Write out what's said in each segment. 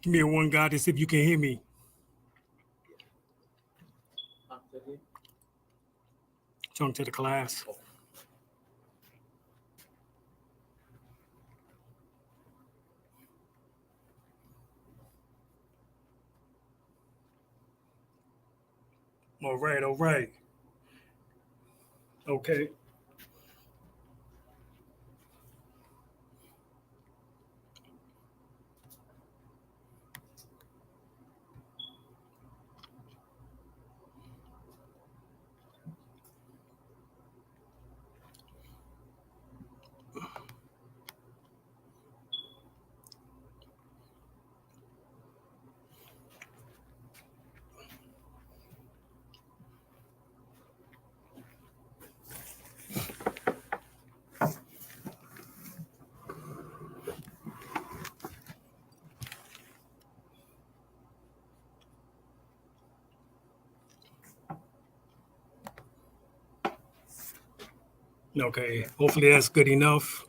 Give me a one, God, to see if you can hear me. Talking to the class. All right, all right. Okay. Okay, hopefully that's good enough.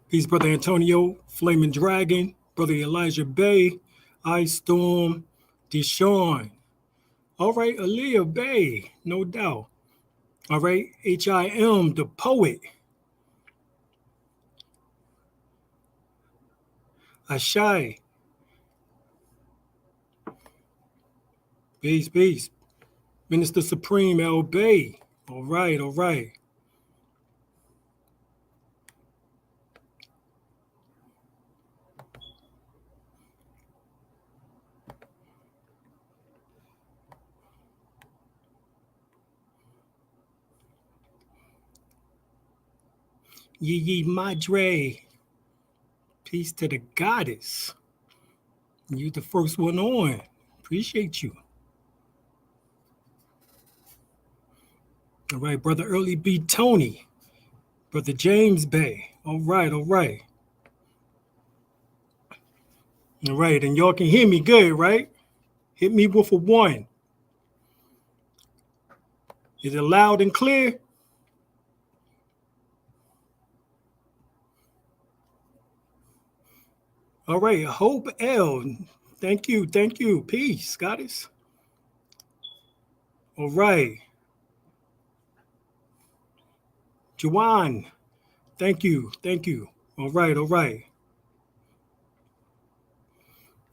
Peace, Brother Antonio, Flaming Dragon, Brother Elijah Bay, Ice Storm, Deshaun. All right, Alim El-Bey, no doubt. All right, HIM, the poet. Ashai. Peace, peace. Minister Supreme El-Bey. All right, all right. Yee Madre. Peace to the goddess. You the first one on. Appreciate you. All right, Brother Early B. Tony. Brother James Bay. All right, all right. All right, and y'all can hear me good, right? Hit me with a 1. Is it loud and clear? All right, Hope L. Thank you, thank you. Peace, goddess. All right. Juwan, thank you, thank you. All right, all right.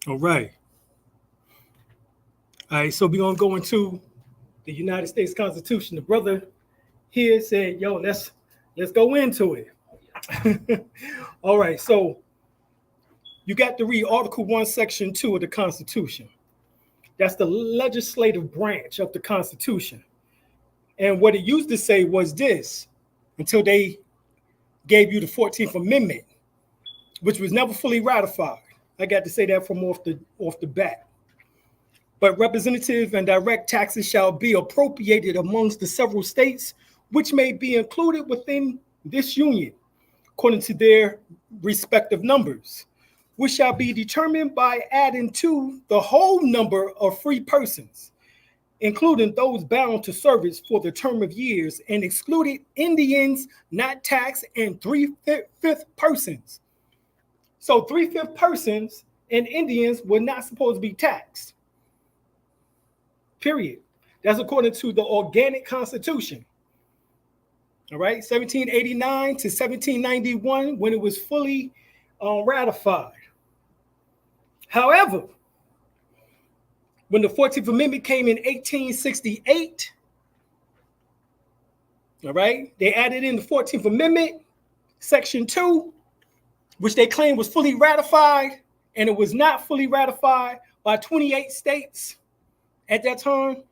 All right. All right, so we're going to go into the United States Constitution. The brother here said, yo, let's go into it. All right, so you got to read Article 1, Section 2 of the Constitution. That's the legislative branch of the Constitution. And what it used to say was this, until they gave you the 14th Amendment, which was never fully ratified. I got to say that from off the bat. But representative and direct taxes shall be appropriated amongst the several states which may be included within this union, according to their respective numbers, which shall be determined by adding to the whole number of free persons, including those bound to service for the term of years, and excluded Indians not taxed and 3/5 persons. So 3/5 persons and Indians were not supposed to be taxed. Period. That's according to the Organic Constitution. All right, 1789 to 1791, when it was fully ratified. However, when the 14th Amendment came in 1868, all right, they added in the 14th Amendment, Section 2, which they claimed was fully ratified, and it was not fully ratified by 28 states at that time.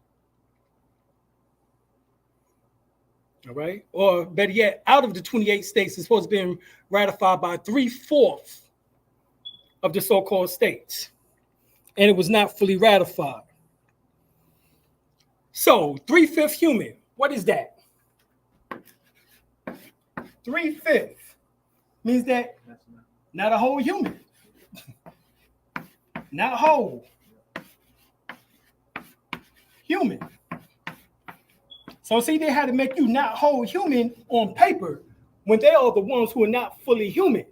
All right, or better yet, out of the 28 states, it's supposed to be ratified by 3/4 of the so-called states, and it was not fully ratified. So 3/5 human, what is that? 3/5 means that not a whole human, not a whole human. So see, they had to make you not whole human on paper when they are the ones who are not fully human.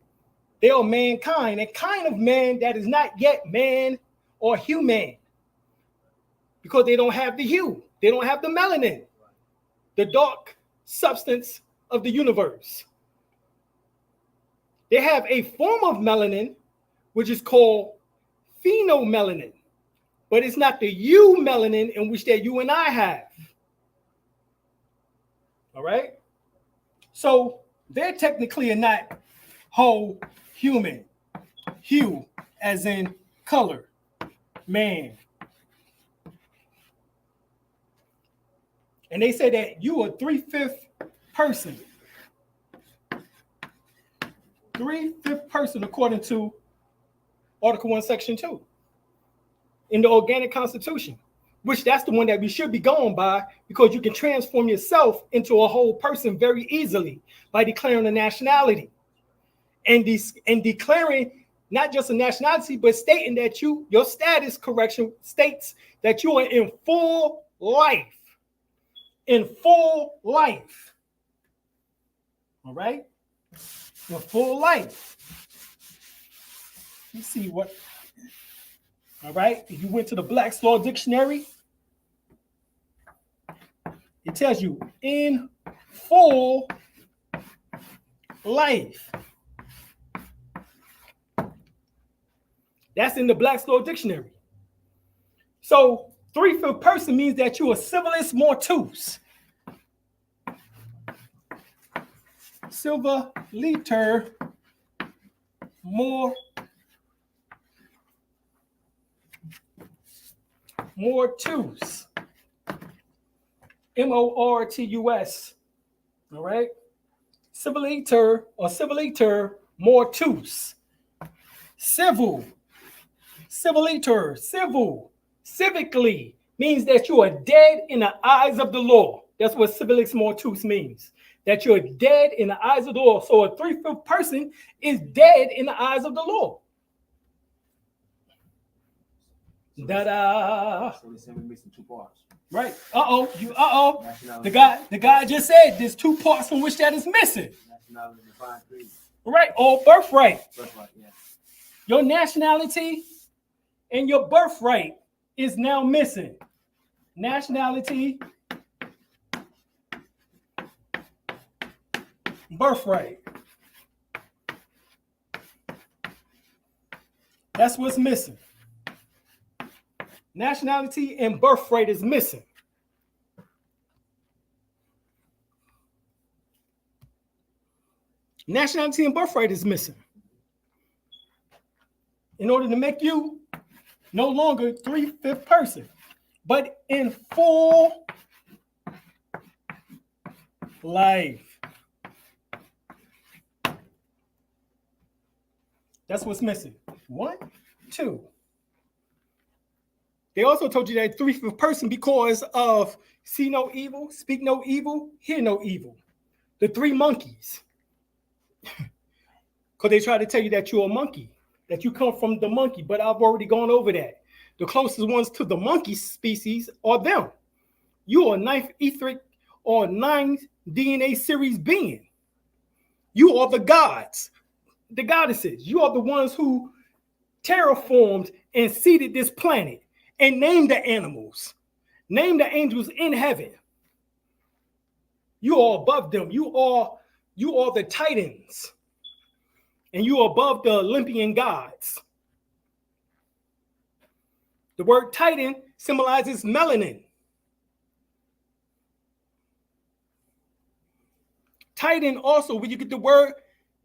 They are mankind, a kind of man that is not yet man or human, because they don't have the hue, they don't have the melanin, the dark substance of the universe. They have a form of melanin, which is called phenomelanin, but it's not the eumelanin in which that you and I have. All right? So they're technically not whole human. Hue, as in color, man. And they say that you are 3/5 person. 3/5 person according to Article 1, Section 2 in the Organic Constitution, which that's the one that we should be going by, because you can transform yourself into a whole person very easily by declaring a nationality and declaring not just a nationality, but stating that your status correction states that you are in full life. In full life. All right? In full life. Let's see what. All right? If you went to the Black's Law Dictionary, it tells you in full life. That's in the Black's Law Dictionary. So 3/5 person means that you are civilis mortus. Civiliter mortus. MORTUS. All right? Civiliter or civiliter mortus. Civil. Civiliter, civil. Civically means that you are dead in the eyes of the law. That's what civilis mortus means. That you're dead in the eyes of the law. So a 3/5 person is dead in the eyes of the law. So they say we're missing 2 parts. Right. The guy just said there's 2 parts from which that is missing. Nationality and divine creed. Right. Or birthright. Birthright, yeah. Your nationality and your birthright is now missing. Nationality, birthright. That's what's missing. Nationality and birthright is missing. Nationality and birthright is missing. In order to make you no longer 3/5 person, but in full life. That's what's missing. 1, 2. They also told you that 3/5 person because of see no evil, speak no evil, hear no evil. The 3 monkeys. Because they try to tell you that you're a monkey, that you come from the monkey, but I've already gone over that. The closest ones to the monkey species are them. You are 9th etheric or 9th DNA series being. You are the gods, the goddesses. You are the ones who terraformed and seeded this planet and named the animals, named the angels in heaven. You are above them. You are the titans, and you are above the Olympian gods. The word titan symbolizes melanin. Titan also, where you get the word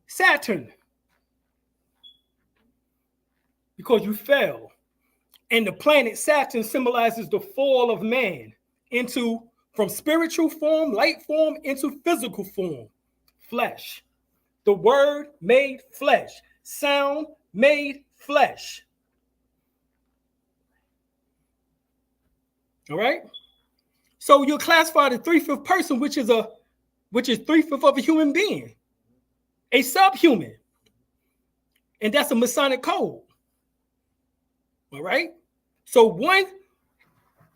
Saturn, because you fell. And the planet Saturn symbolizes the fall of man from spiritual form, light form, into physical form, flesh. The word made flesh. Sound made flesh. All right? So you're classified as 3/5 person, which is 3/5 of a human being, a subhuman. And that's a Masonic code. All right? So 1,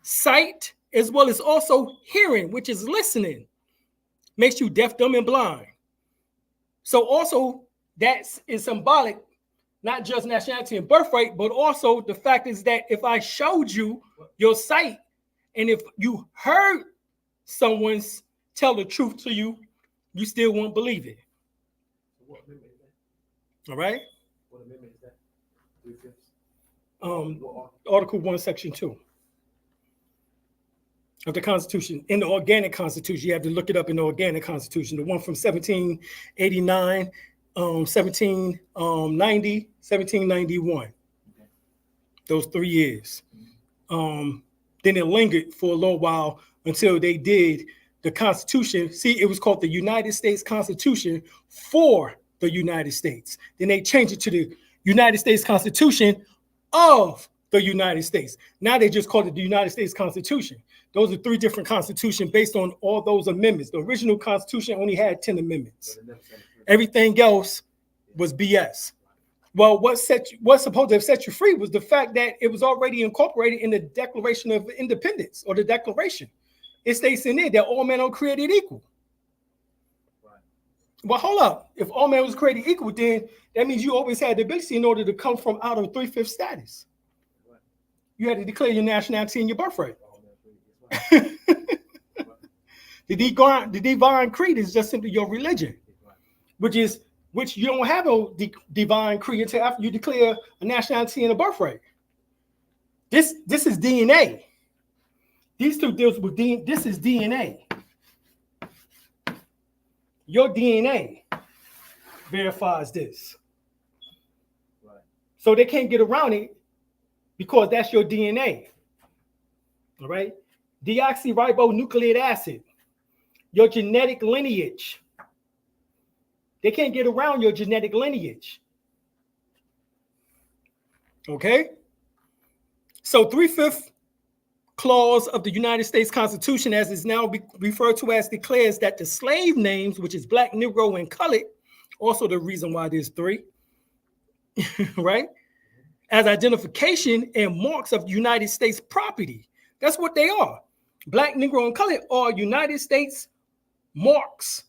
sight, as well as also hearing, which is listening, makes you deaf, dumb, and blind. So also that is symbolic, not just nationality and birthright, but also the fact is that if I showed you your site, and if you heard someone's tell the truth to you, you still won't believe it. What amendment is that? All right. What amendment is that? 3/5. Article 1, Section 2 of the Constitution. In the organic Constitution, you have to look it up in the organic Constitution. The one from 1789, 1790, 1791. Those 3 years. Then it lingered for a little while until they did the Constitution. See, it was called the United States Constitution for the United States. Then they changed it to the United States Constitution of the United States. Now they just call it the United States Constitution. Those are 3 different constitutions based on all those amendments. The original Constitution only had 10 amendments. Everything else was BS. Well, what's supposed to have set you free was the fact that it was already incorporated in the Declaration of Independence, or the Declaration. It states in there that all men are created equal. Right. Well, hold up. If all men was created equal, then that means you always had the ability in order to come from out of 3/5 status. Right. You had to declare your nationality and your birthright. The divine creed is just simply your religion, which you don't have a divine creed until after you declare a nationality and a birthright. This is DNA. These 2 deals with DNA. This is DNA. Your DNA verifies this. Right. So they can't get around it because that's your DNA. All right. Deoxyribonucleic acid, your genetic lineage. They can't get around your genetic lineage. Okay? So 3/5 clause of the United States Constitution, as is now referred to as, declares that the slave names, which is black, Negro, and colored, also the reason why there's 3, right? As identification and marks of United States property. That's what they are. Black, Negro, and colored are United States marks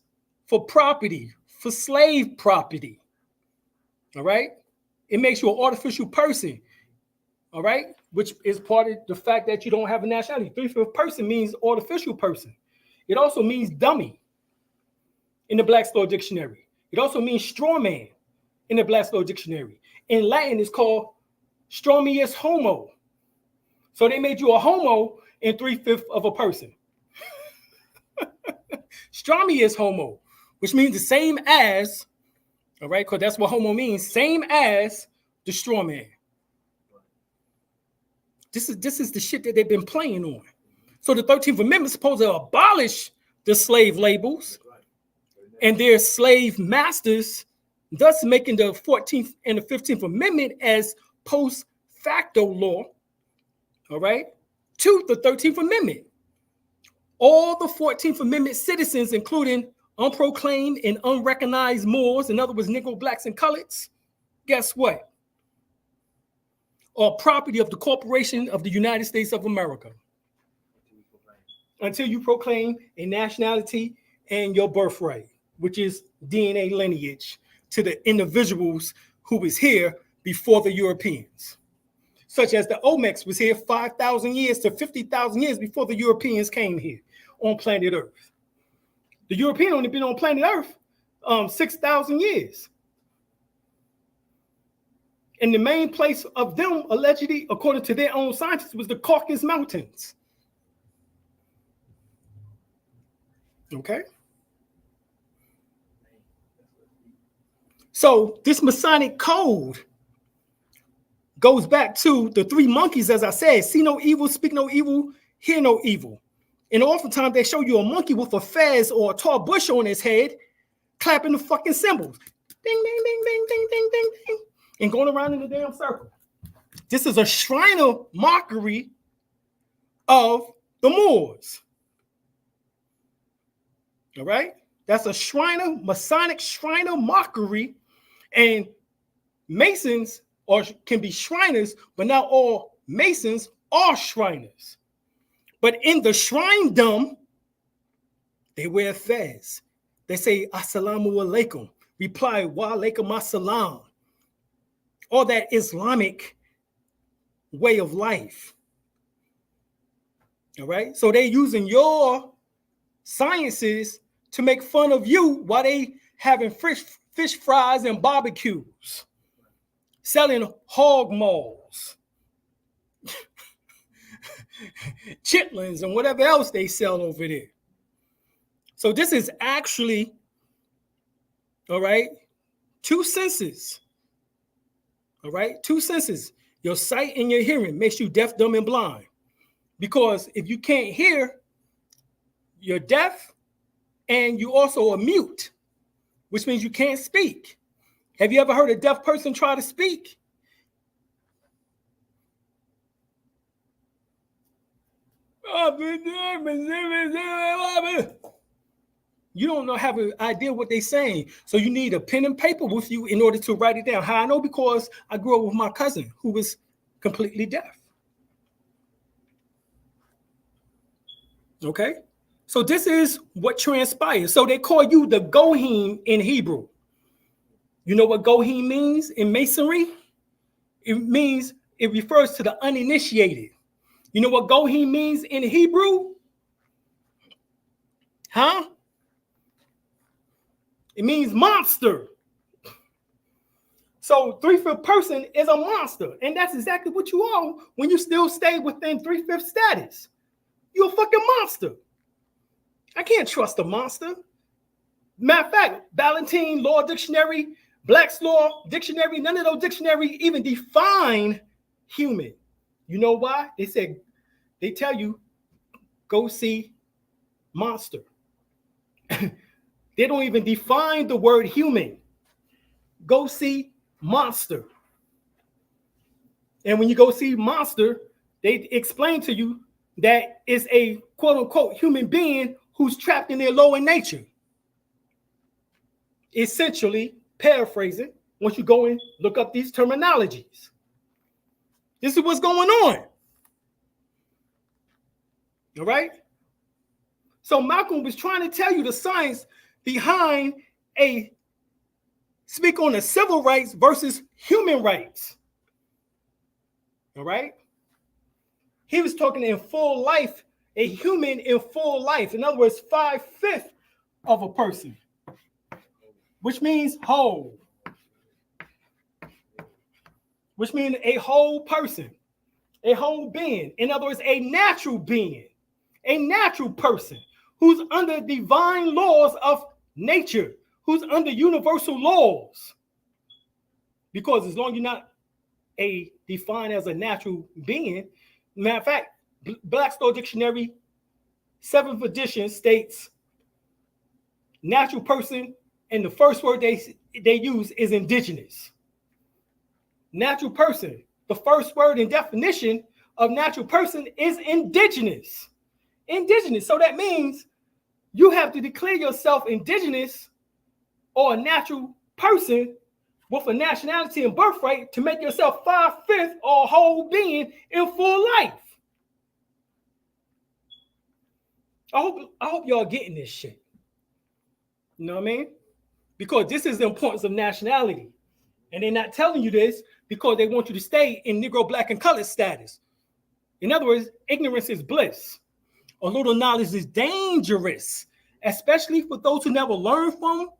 for property, for slave property. All right? It makes you an artificial person. All right? Which is part of the fact that you don't have a nationality. 3/5 person means artificial person. It also means dummy in the Black's-Law Dictionary. It also means straw man in the Black's-Law Dictionary. In Latin, it's called stromius homo. So they made you a homo in 3/5 of a person. Stromius homo, which means the same as, all right, because that's what homo means, same as the straw man. This is the shit that they've been playing on. So the 13th Amendment is supposed to abolish the slave labels and their slave masters, thus making the 14th and the 15th Amendment as post facto law, all right, to the 13th Amendment. All the 14th Amendment citizens, including unproclaimed and unrecognized Moors, in other words, Negro, blacks, and coloreds, guess what? Are property of the Corporation of the United States of America. Until you proclaim a nationality and your birthright, which is DNA lineage to the individuals who was here before the Europeans. Such as the Olmecs was here 5,000 years to 50,000 years before the Europeans came here on planet Earth. The European only been on planet Earth 6,000 years. And the main place of them, allegedly, according to their own scientists, was the Caucasus Mountains. Okay? So this Masonic code goes back to the 3 monkeys, as I said: see no evil, speak no evil, hear no evil. And oftentimes they show you a monkey with a fez or a tall bush on his head, clapping the fucking cymbals. Ding, ding, ding, ding, ding, ding, ding, ding. And going around in the damn circle. This is a Shriner mockery of the Moors. All right? That's a Shriner, Masonic Shriner mockery. And Masons can be Shriners, but not all Masons are Shriners. But in the shrine-dom, they wear fez. They say, Assalamu alaikum, reply wa alaikum assalam, or that Islamic way of life. All right. So they're using your sciences to make fun of you while they having fish fries and barbecues, selling hog maws, chitlins, and whatever else they sell over there. So this is actually, all right, two senses. All right, two senses. Your sight and your hearing makes you deaf, dumb, and blind. Because if you can't hear, you're deaf, and you also are mute, which means you can't speak. Have you ever heard a deaf person try to speak? You don't have an idea what they're saying. So you need a pen and paper with you in order to write it down. How I know? Because I grew up with my cousin who was completely deaf. Okay? So this is what transpires. So they call you the Gohim in Hebrew. You know what Gohim means in Masonry? It refers to the uninitiated. You know what Gohim means in Hebrew? Huh? It means monster. So 3/5 person is a monster. And that's exactly what you are when you still stay within 3/5 status. You're a fucking monster. I can't trust a monster. Matter of fact, Ballantine Law Dictionary, Black's Law Dictionary, none of those dictionaries even define human. You know why? They tell you, go see monster. They don't even define the word human. Go see monster. And when you go see monster, they explain to you that it's a quote unquote human being who's trapped in their lower nature. Essentially, paraphrasing, once you go and look up these terminologies. This is what's going on. All right? So Malcolm was trying to tell you the science behind speak on the civil rights versus human rights. All right? He was talking in full life, a human in full life. In other words, 5/5 of a person, which means whole. Which means a whole person, a whole being. In other words, a natural being, a natural person who's under divine laws of nature, who's under universal laws. Because as long as you're not defined as a natural being, matter of fact, Black's Law Dictionary, 7th edition states natural person, and the first word they use is indigenous. Natural person, the first word in definition of natural person is indigenous. Indigenous. So that means you have to declare yourself indigenous or a natural person with a nationality and birthright to make yourself 5/5 or a whole being in full life. I hope y'all getting this shit. You know what I mean? Because this is the importance of nationality. And they're not telling you this because they want you to stay in Negro, Black, and colored status. In other words, ignorance is bliss. A little knowledge is dangerous, especially for those who never learn from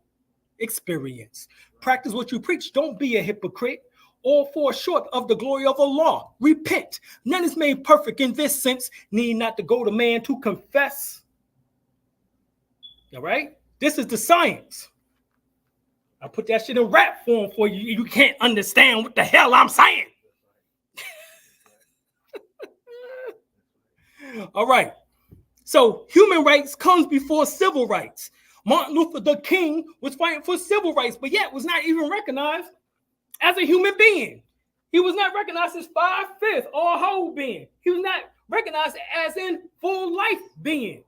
experience. Practice what you preach. Don't be a hypocrite. All fall short of the glory of Allah. Repent. None is made perfect in this sense. Need not to go to man to confess. All right? This is the science. I put that shit in rap form for you. You can't understand what the hell I'm saying. All right. So human rights comes before civil rights. Martin Luther the King was fighting for civil rights, but yet was not even recognized as a human being. He was not recognized as 5/5 or a whole being. He was not recognized as in full life being.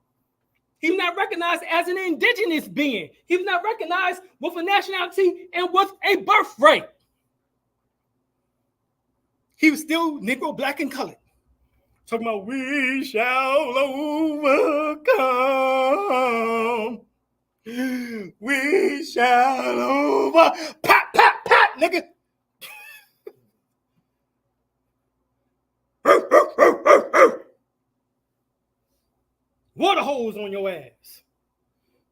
He was not recognized as an indigenous being. He was not recognized with a nationality and with a birthright. He was still Negro, Black, and colored. Talking about we shall overcome. We shall over. Pop, pop, pop, nigga. Water hose on your ass.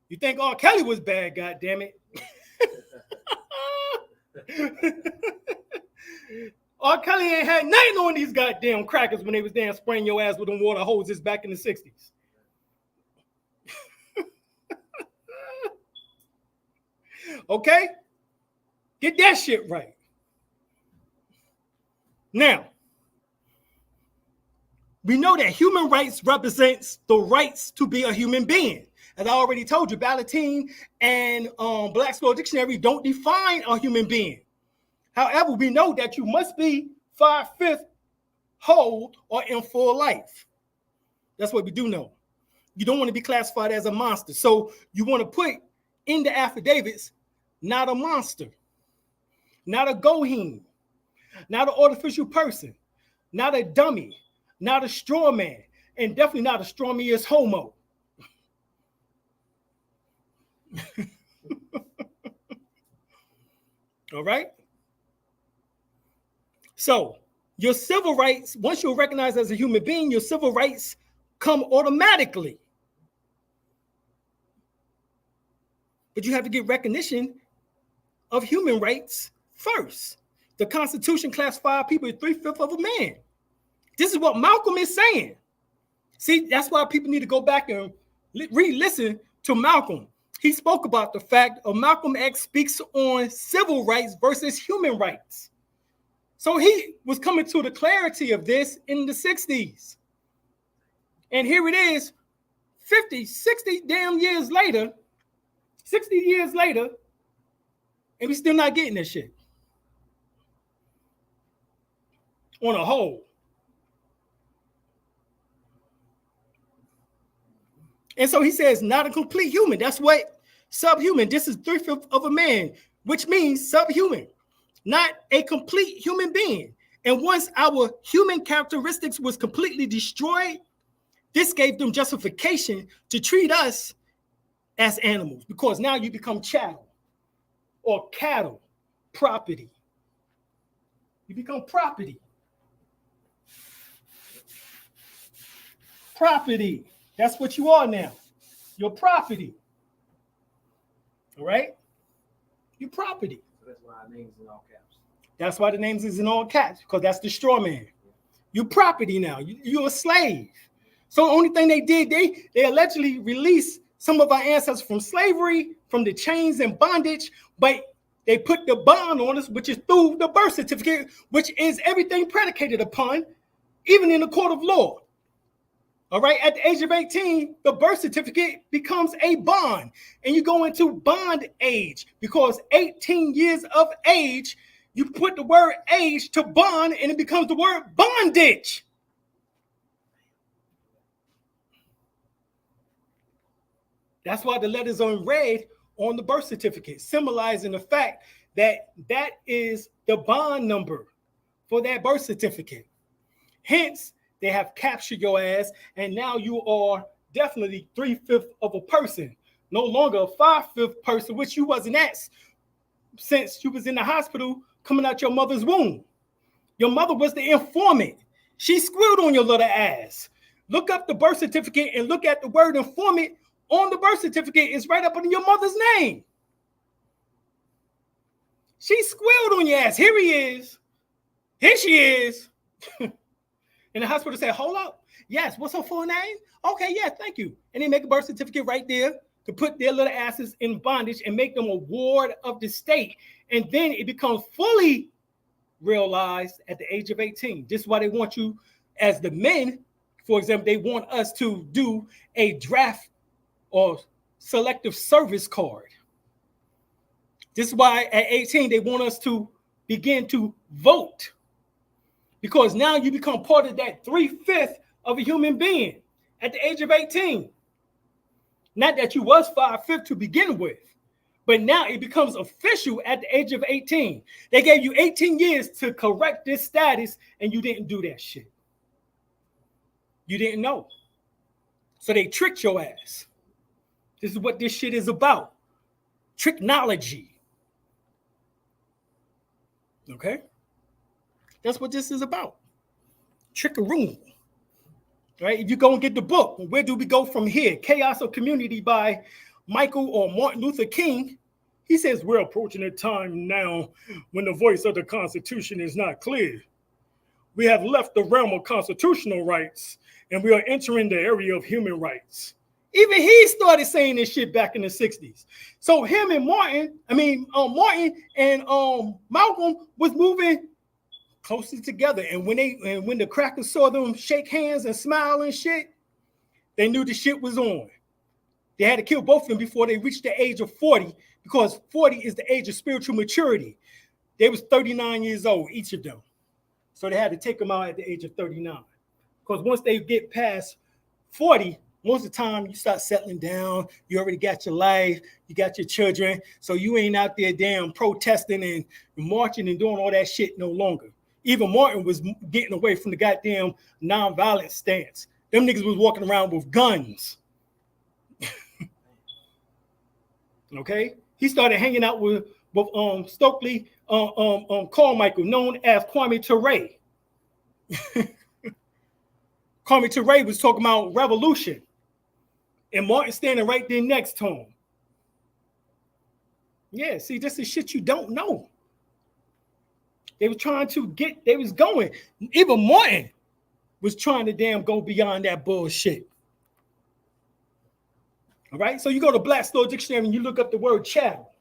You think R. Kelly was bad, goddammit. R. Kelly ain't had nothing on these goddamn crackers when they was damn spraying your ass with them water hoses back in the 60s. Okay? Get that shit right. Now, we know that human rights represents the rights to be a human being. As I already told you, Ballotine and Black's Law Dictionary don't define a human being. However, we know that you must be 5/5 whole or in full life. That's what we do know. You don't want to be classified as a monster. So you want to put in the affidavits, not a monster, not a goheen, not an artificial person, not a dummy, not a straw man, and definitely not a strawman's homo. All right? So your civil rights, once you're recognized as a human being, your civil rights come automatically. But you have to get recognition of human rights first. The Constitution classifies people as 3/5 of a man. This is what Malcolm is saying. See, that's why people need to go back and re-listen to Malcolm. He spoke about the fact of Malcolm X speaks on civil rights versus human rights. So he was coming to the clarity of this in the 60s. And here it is, 50, 60 damn years later, 60 years later, and we're still not getting this shit. On a whole. And so he says, not a complete human. That's what subhuman. This is 3/5 of a man, which means subhuman, not a complete human being. And once our human characteristics was completely destroyed, this gave them justification to treat us as animals, because now you become chattel or cattle, property. You become property. Property. That's what you are now. You're property. All right? You're property. So that's why our name's in all caps. That's why the names is in all caps, because that's the straw man. You're property now. You're a slave. So the only thing they did, they allegedly released some of our ancestors from slavery, from the chains and bondage, but they put the bond on us, which is through the birth certificate, which is everything predicated upon, even in the court of law. All right, at the age of 18, the birth certificate becomes a bond, and you go into bond age, because 18 years of age, you put the word age to bond, and it becomes the word bondage. That's why the letters are in red on the birth certificate, symbolizing the fact that that is the bond number for that birth certificate. Hence, they have captured your ass, and now you are definitely 3/5 of a person, no longer a 5/5 person, which you wasn't at since you was in the hospital coming out your mother's womb. Your mother was the informant. She squealed on your little ass. Look up the birth certificate and look at the word informant on the birth certificate. It's right up under your mother's name. She squealed on your ass. Here he is. Here she is. And the hospital said, hold up. Yes, what's her full name? Okay, yeah, thank you. And they make a birth certificate right there to put their little asses in bondage and make them a ward of the state. And then it becomes fully realized at the age of 18. This is why they want you, as the men, for example, they want us to do a draft or selective service card. This is why at 18, they want us to begin to vote. Because now you become part of that 3/5 of a human being at the age of 18. Not that you was 5/5 to begin with, but now it becomes official at the age of 18. They gave you 18 years to correct this status, and you didn't do that shit. You didn't know. So they tricked your ass. This is what this shit is about. technology. Okay? That's what this is about. Trickaroon. Right? If you go and get the book, Where Do We Go From Here? Chaos of Community by Michael or Martin Luther King, he says, we're approaching a time now when the voice of the Constitution is not clear. We have left the realm of constitutional rights and we are entering the area of human rights. Even he started saying this shit back in the 60s. So him and Martin and Malcolm was moving closer together. And when the crackers saw them shake hands and smile and shit, they knew the shit was on. They had to kill both of them before they reached the age of 40, because 40 is the age of spiritual maturity. They was 39 years old, each of them. So they had to take them out at the age of 39. Because once they get past 40, most of the time you start settling down. You already got your life. You got your children. So you ain't out there damn protesting and marching and doing all that shit no longer. Even Martin was getting away from the goddamn nonviolent stance. Them niggas was walking around with guns. Okay? He started hanging out with Stokely Carmichael, known as Kwame Ture. Kwame Ture was talking about revolution, and Martin standing right there next to him. Yeah, see, this is shit you don't know. They were trying to they was going. Even Martin was trying to damn go beyond that bullshit. All right, so you go to Black's Law Dictionary and you look up the word chattel.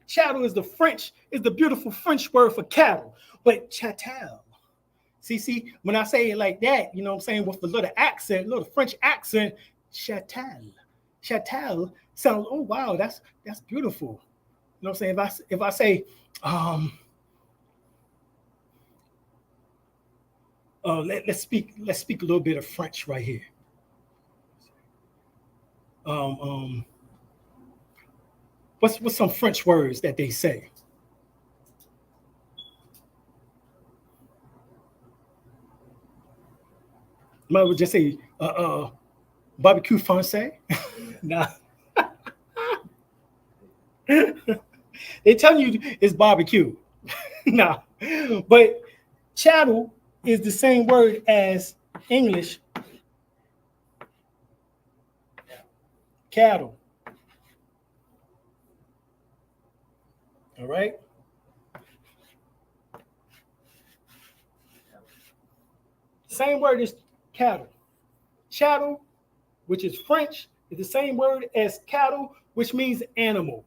Chattel is the beautiful French word for cattle, but chattel. See, when I say it like that, you know what I'm saying, with a little accent, little French accent, chattel. Chattel sounds, oh wow, that's beautiful. You know what I'm saying? If I say, let's speak a little bit of French right here. What's some French words that they say? Might would just say barbecue français. Nah. They tell you it's barbecue. Nah. But chattel is the same word as English cattle. All right. Same word as cattle. Chattel, which is French, is the same word as cattle, which means animal.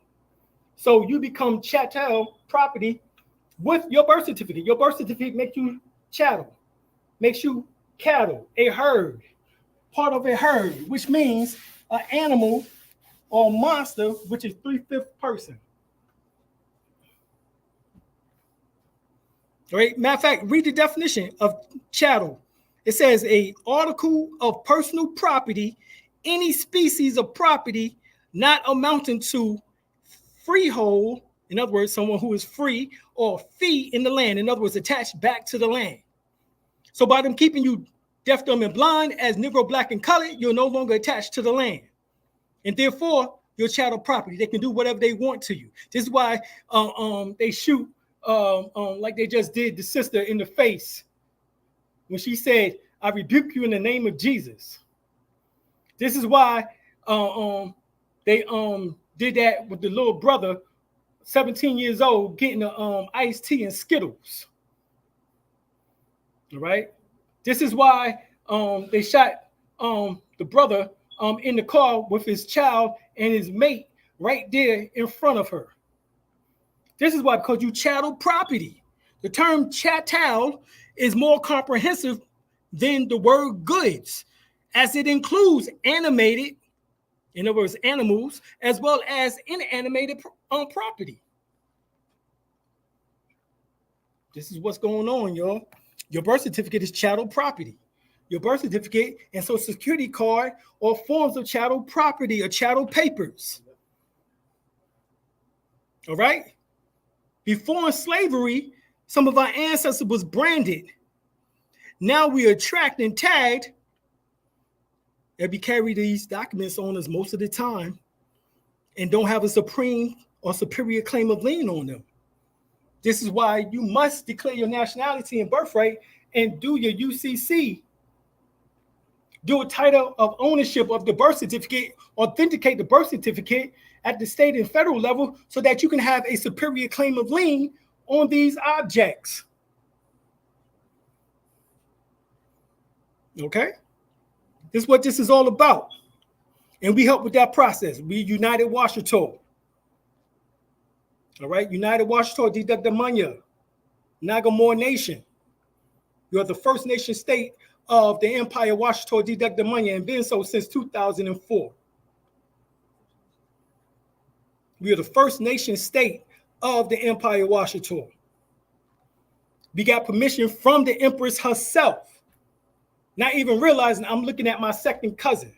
So you become chattel property with your birth certificate. Your birth certificate makes you chattel, makes you cattle, a herd, part of a herd, which means an animal or monster, which is 3/5 person. All right. Matter of fact, read the definition of chattel. It says a article of personal property, any species of property not amounting to freehold, in other words, someone who is free, or fee in the land, in other words, attached back to the land. So by them keeping you deaf, dumb, and blind as Negro, black, and colored, you're no longer attached to the land. And therefore, you're chattel property. They can do whatever they want to you. This is why they shoot like they just did the sister in the face when she said, I rebuke you in the name of Jesus. This is why they did that with the little brother, 17 years old, getting the iced tea and Skittles. All right. This is why they shot the brother in the car with his child and his mate right there in front of her. This is why, because you chattel property. The term chattel is more comprehensive than the word goods, as it includes animated, in other words, animals, as well as inanimated property. This is what's going on, y'all. Your birth certificate is chattel property. Your birth certificate and social security card are forms of chattel property or chattel papers. All right? Before slavery, some of our ancestors was branded. Now we are tracked and tagged and we carry these documents on us most of the time and don't have a supreme or superior claim of lien on them. This is why you must declare your nationality and birthright and do your UCC. Do a title of ownership of the birth certificate, authenticate the birth certificate at the state and federal level so that you can have a superior claim of lien on these objects. Okay? This is what this is all about. And we help with that process. We United Washington. All right? United Washington, deduct the money. Nagamore Nation. You are the first nation state of the Empire Washington, deduct the money, and been so since 2004. We are the first nation state of the Empire Washington. We got permission from the Empress herself. Not even realizing I'm looking at my second cousin,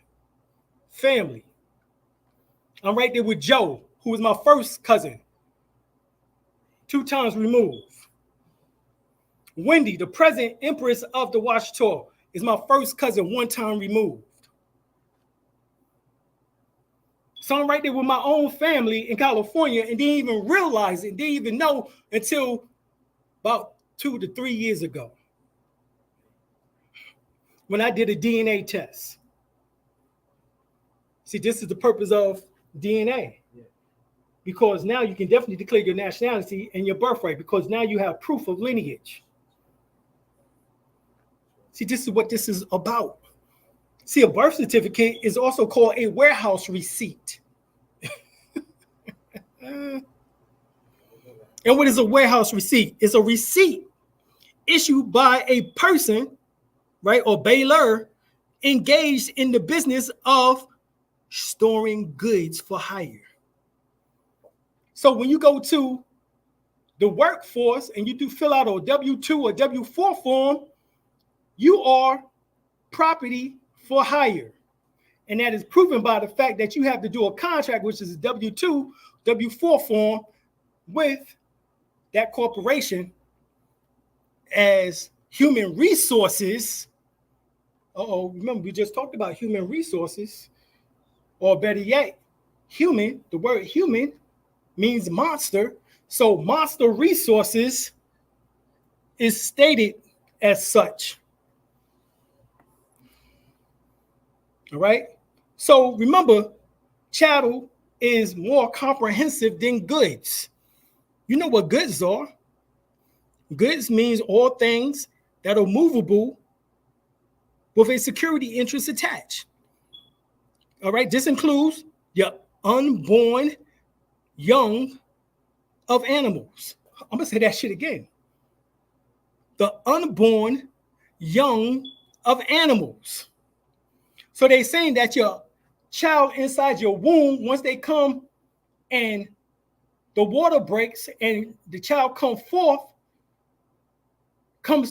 family. I'm right there with Joe, who was my first cousin, 2 times removed. Wendy, the present Empress of the Washington, is my first cousin, 1 time removed. So I'm right there with my own family in California and didn't even realize it, didn't even know until about 2 to 3 years ago when I did a DNA test. See, this is the purpose of DNA. Because now you can definitely declare your nationality and your birthright because now you have proof of lineage. See, this is what this is about. See, a birth certificate is also called a warehouse receipt. And what is a warehouse receipt? It's a receipt issued by a person, right, or bailor engaged in the business of storing goods for hire. So when you go to the workforce and you do fill out a W-2 or W-4 form, you are property for hire. And that is proven by the fact that you have to do a contract, which is a W-2, W-4 form with that corporation as human resources. Remember, we just talked about human resources, or better yet, human. The word human means monster. So monster resources is stated as such. All right. So remember, chattel is more comprehensive than goods. You know what goods are? Goods means all things that are movable with a security interest attached. All right. This includes your unborn young of animals. I'm going to say that shit again. The unborn young of animals. So they're saying that your child inside your womb, once they come and the water breaks and the child comes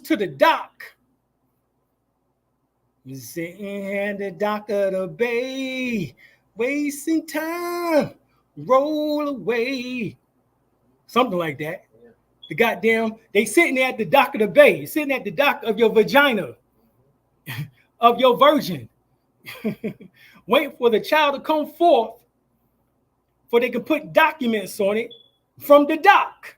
to the dock. Sitting at the dock of the bay, wasting time, roll away. Something like that. Yeah. The goddamn, they sitting there at the dock of the bay, sitting at the dock of your vagina, of your virgin. Wait for the child to come forth for they can put documents on it from the dock.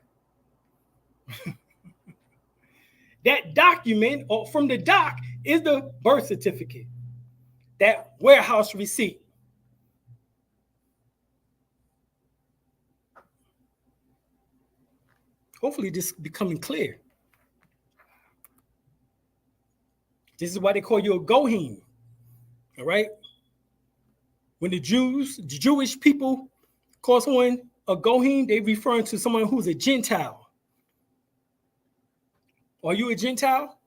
That document or from the dock is the birth certificate, that warehouse receipt. Hopefully this is becoming clear. This is why they call you a Gohim. All right. When the Jewish people call someone a Gohim, they referring to someone who's a Gentile. Are you a Gentile?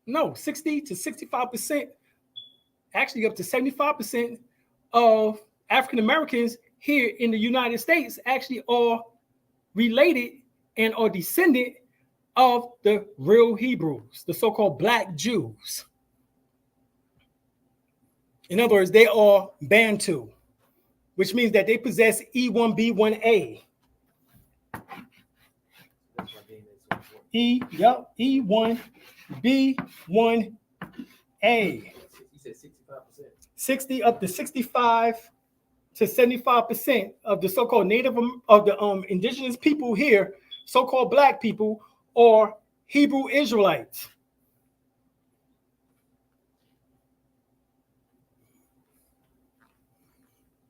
No, 60 to 65%, actually up to 75% of African Americans here in the United States actually are related and are descendant of the real Hebrews, the so-called Black Jews. In other words, they are Bantu, which means that they possess E1B1A. E1B1A. You said 65%. 60 up to 65 to 75% of the so-called native of the indigenous people here, so-called black people, are Hebrew Israelites.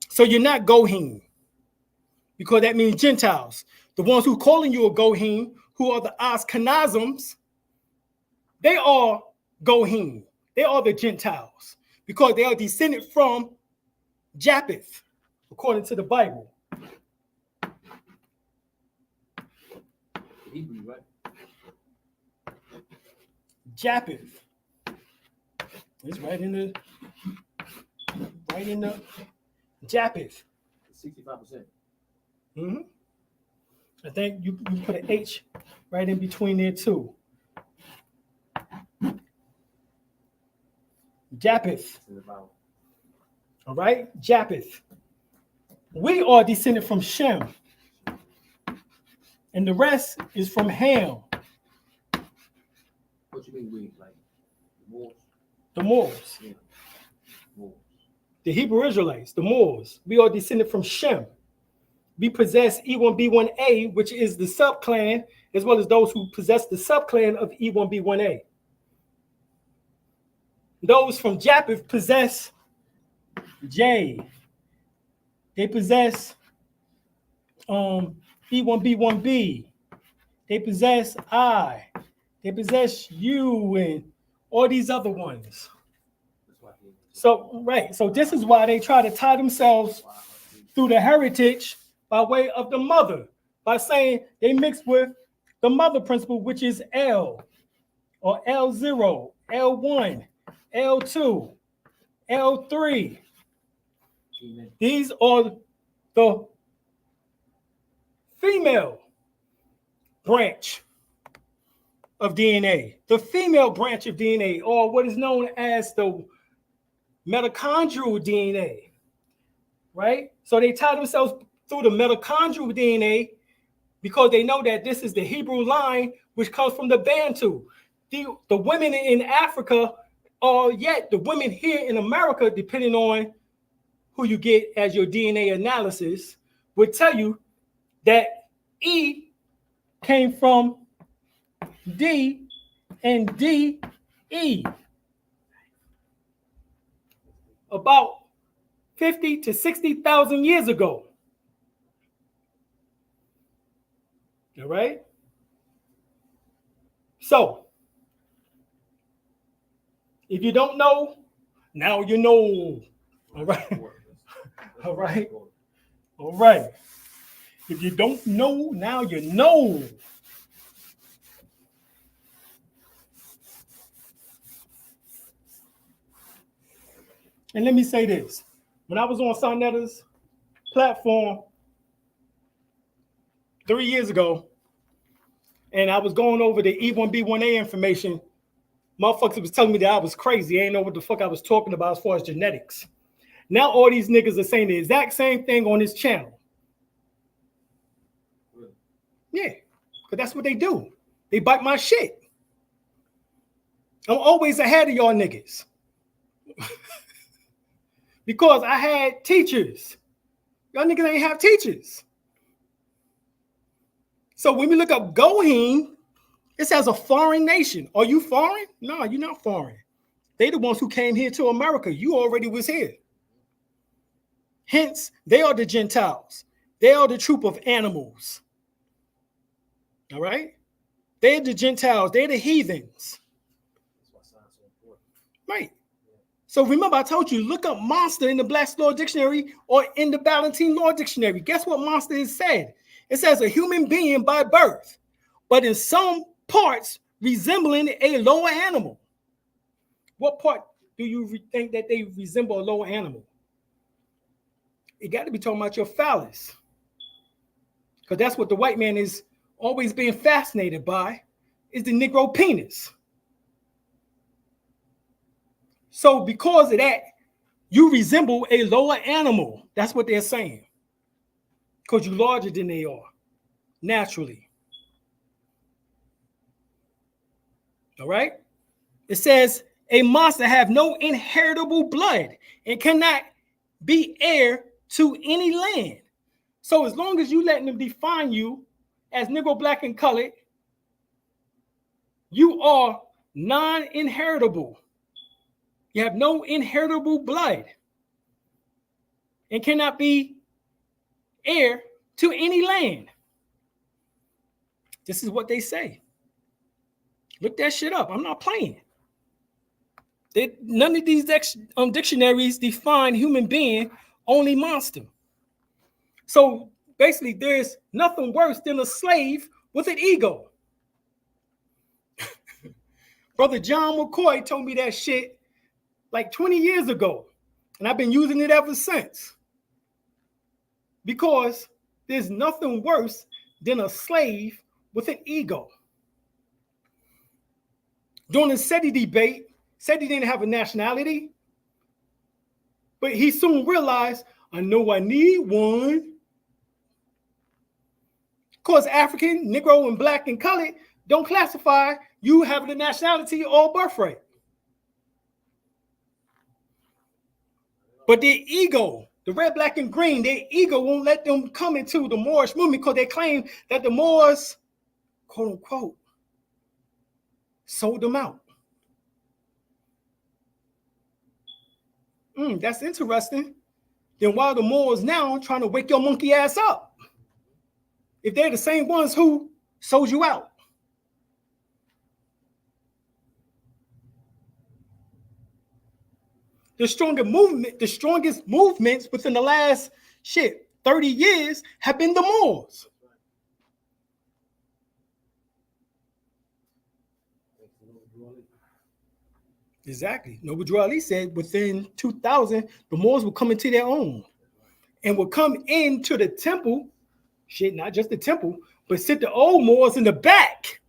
So you're not Gohim, because that means Gentiles. The ones who calling you a Gohim, who are the Ashkenazim, they are Gohim. They are the Gentiles, because they are descended from Japheth, according to the Bible. Hebrew, right? Japheth. It's right in the Japheth. 65%. Mm-hmm. I think you put an H right in between there too. Japheth. All right, Japheth. We are descended from Shem, and the rest is from Ham. What you mean we? Like the Moors? The Moors. Yeah. Moors. The Hebrew Israelites, the Moors. We are descended from Shem. We possess E1B1A, which is the subclan, as well as those who possess the subclan of E1B1A. Those from Japheth possess J. They possess E1B1B. They possess I. They possess U and all these other ones. So, right. So this is why they try to tie themselves through the heritage by way of the mother, by saying they mix with the mother principle, which is L or L0, L1, L2, L3. These are the female branch of DNA, the female branch of DNA, or what is known as the mitochondrial DNA, right? So they tie themselves through the mitochondrial DNA because they know that this is the Hebrew line, which comes from the Bantu. The women in Africa, or yet the women here in America, depending on who you get as your DNA analysis, would tell you that E came from D and D, E. About 50 to 60,000 years ago. All right? So, if you don't know, now you know. All right? All right? All right. If you don't know, now you know. And let me say this. When I was on Sonetta's platform 3 years ago, and I was going over the E1B1A information, motherfuckers was telling me that I was crazy. I ain't know what the fuck I was talking about as far as genetics. Now all these niggas are saying the exact same thing on this channel. Yeah, because that's what they do. They bite my shit. I'm always ahead of y'all niggas. Because I had teachers. Y'all niggas ain't have teachers. So when we look up Gohim, it says a foreign nation. Are you foreign? No, you're not foreign. They the ones who came here to America. You already was here. Hence, they are the Gentiles. They are the troop of animals. All right? They're the Gentiles. They're the heathens. Right. So remember, I told you, look up monster in the Black's Law Dictionary or in the Ballantine Law Dictionary. Guess what monster is said? It says a human being by birth, but in some parts resembling a lower animal. What part do you think that they resemble a lower animal? It got to be talking about your phallus. Because that's what the white man is always being fascinated by, is the Negro penis. So because of that, you resemble a lower animal. That's what they're saying. Because you're larger than they are, naturally. All right? It says a monster have no inheritable blood and cannot be heir to any land. So as long as you letting them define you as Negro, Black, and colored, you are non-inheritable. You have no inheritable blood and cannot be heir to any land. This is what they say. Look that shit up. I'm not playing. None of these dictionaries define human being, only monster. So basically, there's nothing worse than a slave with an ego. Brother John McCoy told me that shit like 20 years ago, and I've been using it ever since. Because there's nothing worse than a slave with an ego. During the SETI debate, SETI didn't have a nationality, but he soon realized, I know I need one. Of course, African, Negro, and Black and colored don't classify you having a nationality or birthright. But their ego, the red, black, and green, their ego won't let them come into the Moorish movement because they claim that the Moors, quote unquote, sold them out. That's interesting. Then why are the Moors now trying to wake your monkey ass up? If they're the same ones who sold you out. The strongest movements within the last 30 years have been the Moors. Exactly. Noble Drew Ali said within 2000, the Moors will come into their own and will come into the temple, not just the temple, but sit the old Moors in the back.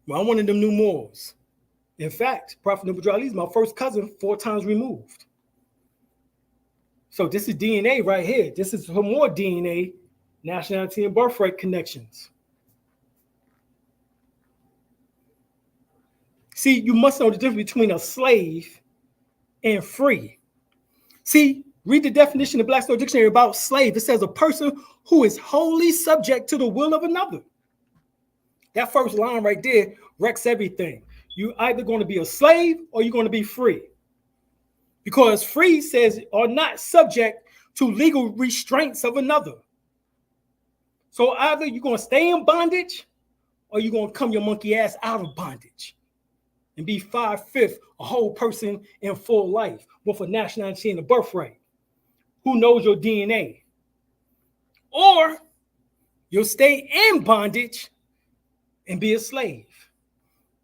Well, I'm one of them new Moors. In fact, Prophet Noble Drew Ali is my first cousin, 4 times removed. So this is DNA right here. This is for more DNA, nationality, and birthright connections. See, you must know the difference between a slave and free. See, read the definition of Black's Law Dictionary about slave. It says a person who is wholly subject to the will of another. That first line right there wrecks everything. You're either going to be a slave or you're going to be free. Because free says are not subject to legal restraints of another. So either you're going to stay in bondage or you're going to come your monkey ass out of bondage and be 5/5 a whole person in full life with a nationality and a birthright. Who knows your DNA? Or you'll stay in bondage and be a slave.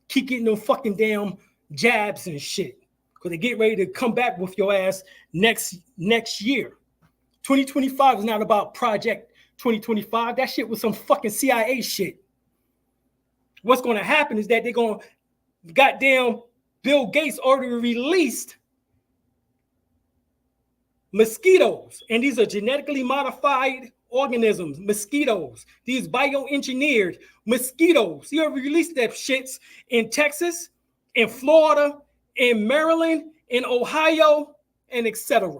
Keep getting them fucking damn jabs and shit. Because they get ready to come back with your ass next year. 2025 is not about Project 2025. That shit was some fucking CIA shit. What's going to happen is that they're going to goddamn Bill Gates already released mosquitoes. And these are genetically modified organisms, mosquitoes. These bioengineered mosquitoes. He already released that shits in Texas, in Florida, in Maryland, in Ohio, and etc.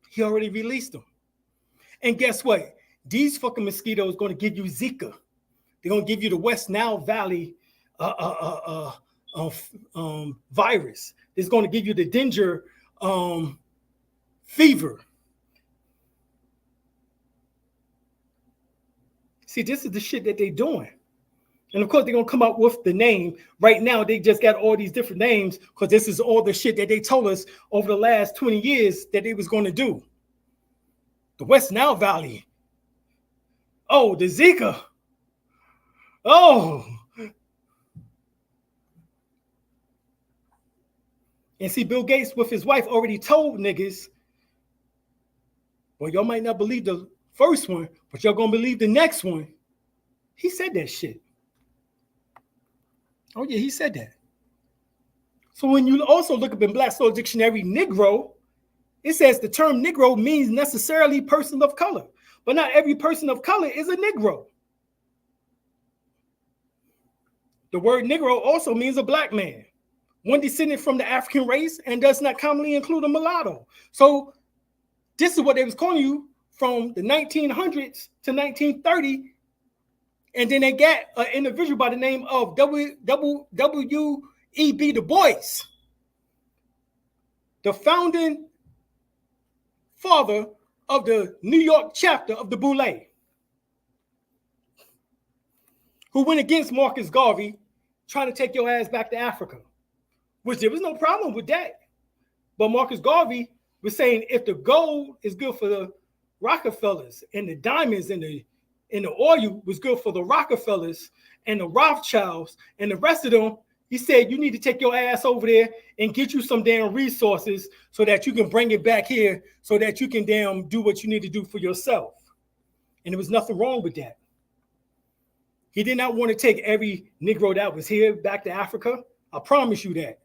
He already released them. And guess what? These fucking mosquitoes going to give you Zika. They're going to give you the West Nile Valley virus. It's going to give you the Dinger fever. See, this is the shit that they're doing. And of course, they're going to come up with the name. Right now, they just got all these different names because this is all the shit that they told us over the last 20 years that they was going to do. The West Nile Valley. Oh, the Zika. Oh. And see, Bill Gates with his wife already told niggas, well, y'all might not believe the first one, but y'all gonna believe the next one. He said that shit. Oh yeah, he said that. So when you also look up in Black's Law Dictionary, Negro, it says the term Negro means necessarily person of color, but not every person of color is a Negro. The word Negro also means a black man, one descended from the African race and does not commonly include a mulatto. So this is what they was calling you from the 1900s to 1930. And then they got an individual by the name of W.E.B. Du Bois, the founding father of the New York chapter of the Boule, who went against Marcus Garvey trying to take your ass back to Africa, which there was no problem with that. But Marcus Garvey was saying if the gold is good for the Rockefellers and the diamonds and the oil was good for the Rockefellers and the Rothschilds and the rest of them, he said, you need to take your ass over there and get you some damn resources so that you can bring it back here so that you can damn do what you need to do for yourself. And there was nothing wrong with that. He did not want to take every Negro that was here back to Africa. I promise you that.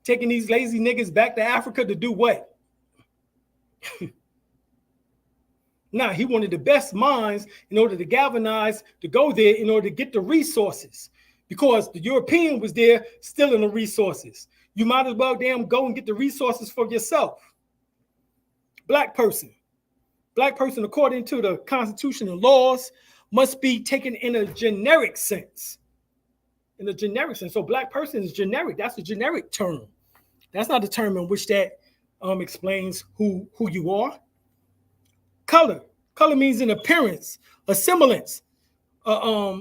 Taking these lazy niggas back to Africa to do what? Now, he wanted the best minds in order to galvanize, to go there in order to get the resources, because the European was there stealing the resources. You might as well damn go and get the resources for yourself. Black person, according to the Constitution and laws, must be taken in a generic sense. So black person is generic. That's a generic term. That's not the term in which that explains who you are. Color means an appearance, a semblance,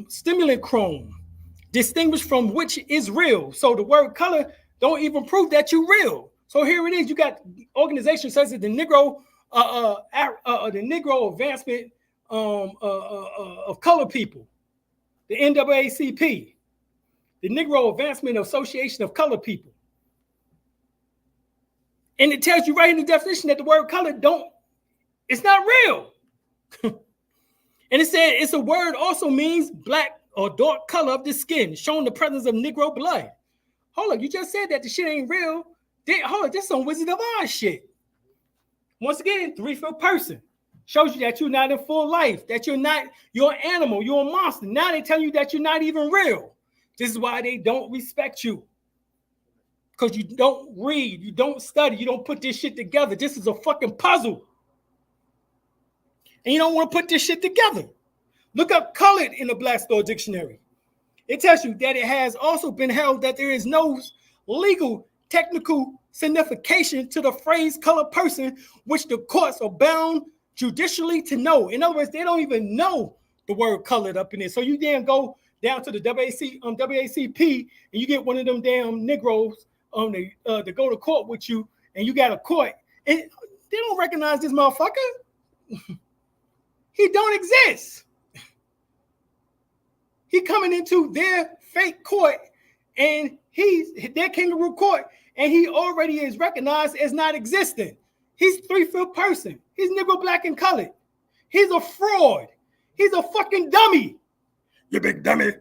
stimulant chrome, distinguished from which is real. So the word color don't even prove that you're real. So here it is. You got organizations such as the Negro Advancement of Color People, the NAACP, the Negro Advancement Association of Color People. And it tells you right in the definition that the word color it's not real. And it said it's a word also means black or dark color of the skin, showing the presence of Negro blood. Hold on, you just said that the shit ain't real. Hold on, this is some Wizard of Oz shit. Once again, 3/5 person shows you that you're not in full life, that you're an animal, you're a monster. Now they tell you that you're not even real. This is why they don't respect you. Because you don't read, you don't study, you don't put this shit together. This is a fucking puzzle. And you don't want to put this shit together. Look up colored in the Black Star Dictionary. It tells you that it has also been held that there is no legal technical signification to the phrase colored person, which the courts are bound judicially to know. In other words, they don't even know the word colored up in there. So you damn go down to the WACP and you get one of them damn Negroes to go to court with you, and you got a court, and they don't recognize this motherfucker. He don't exist. He coming into their fake court, and he's their kangaroo court, and he already is recognized as not existent. He's 3/5 person. He's Negro, black, and colored. He's a fraud. He's a fucking dummy. You big dummy.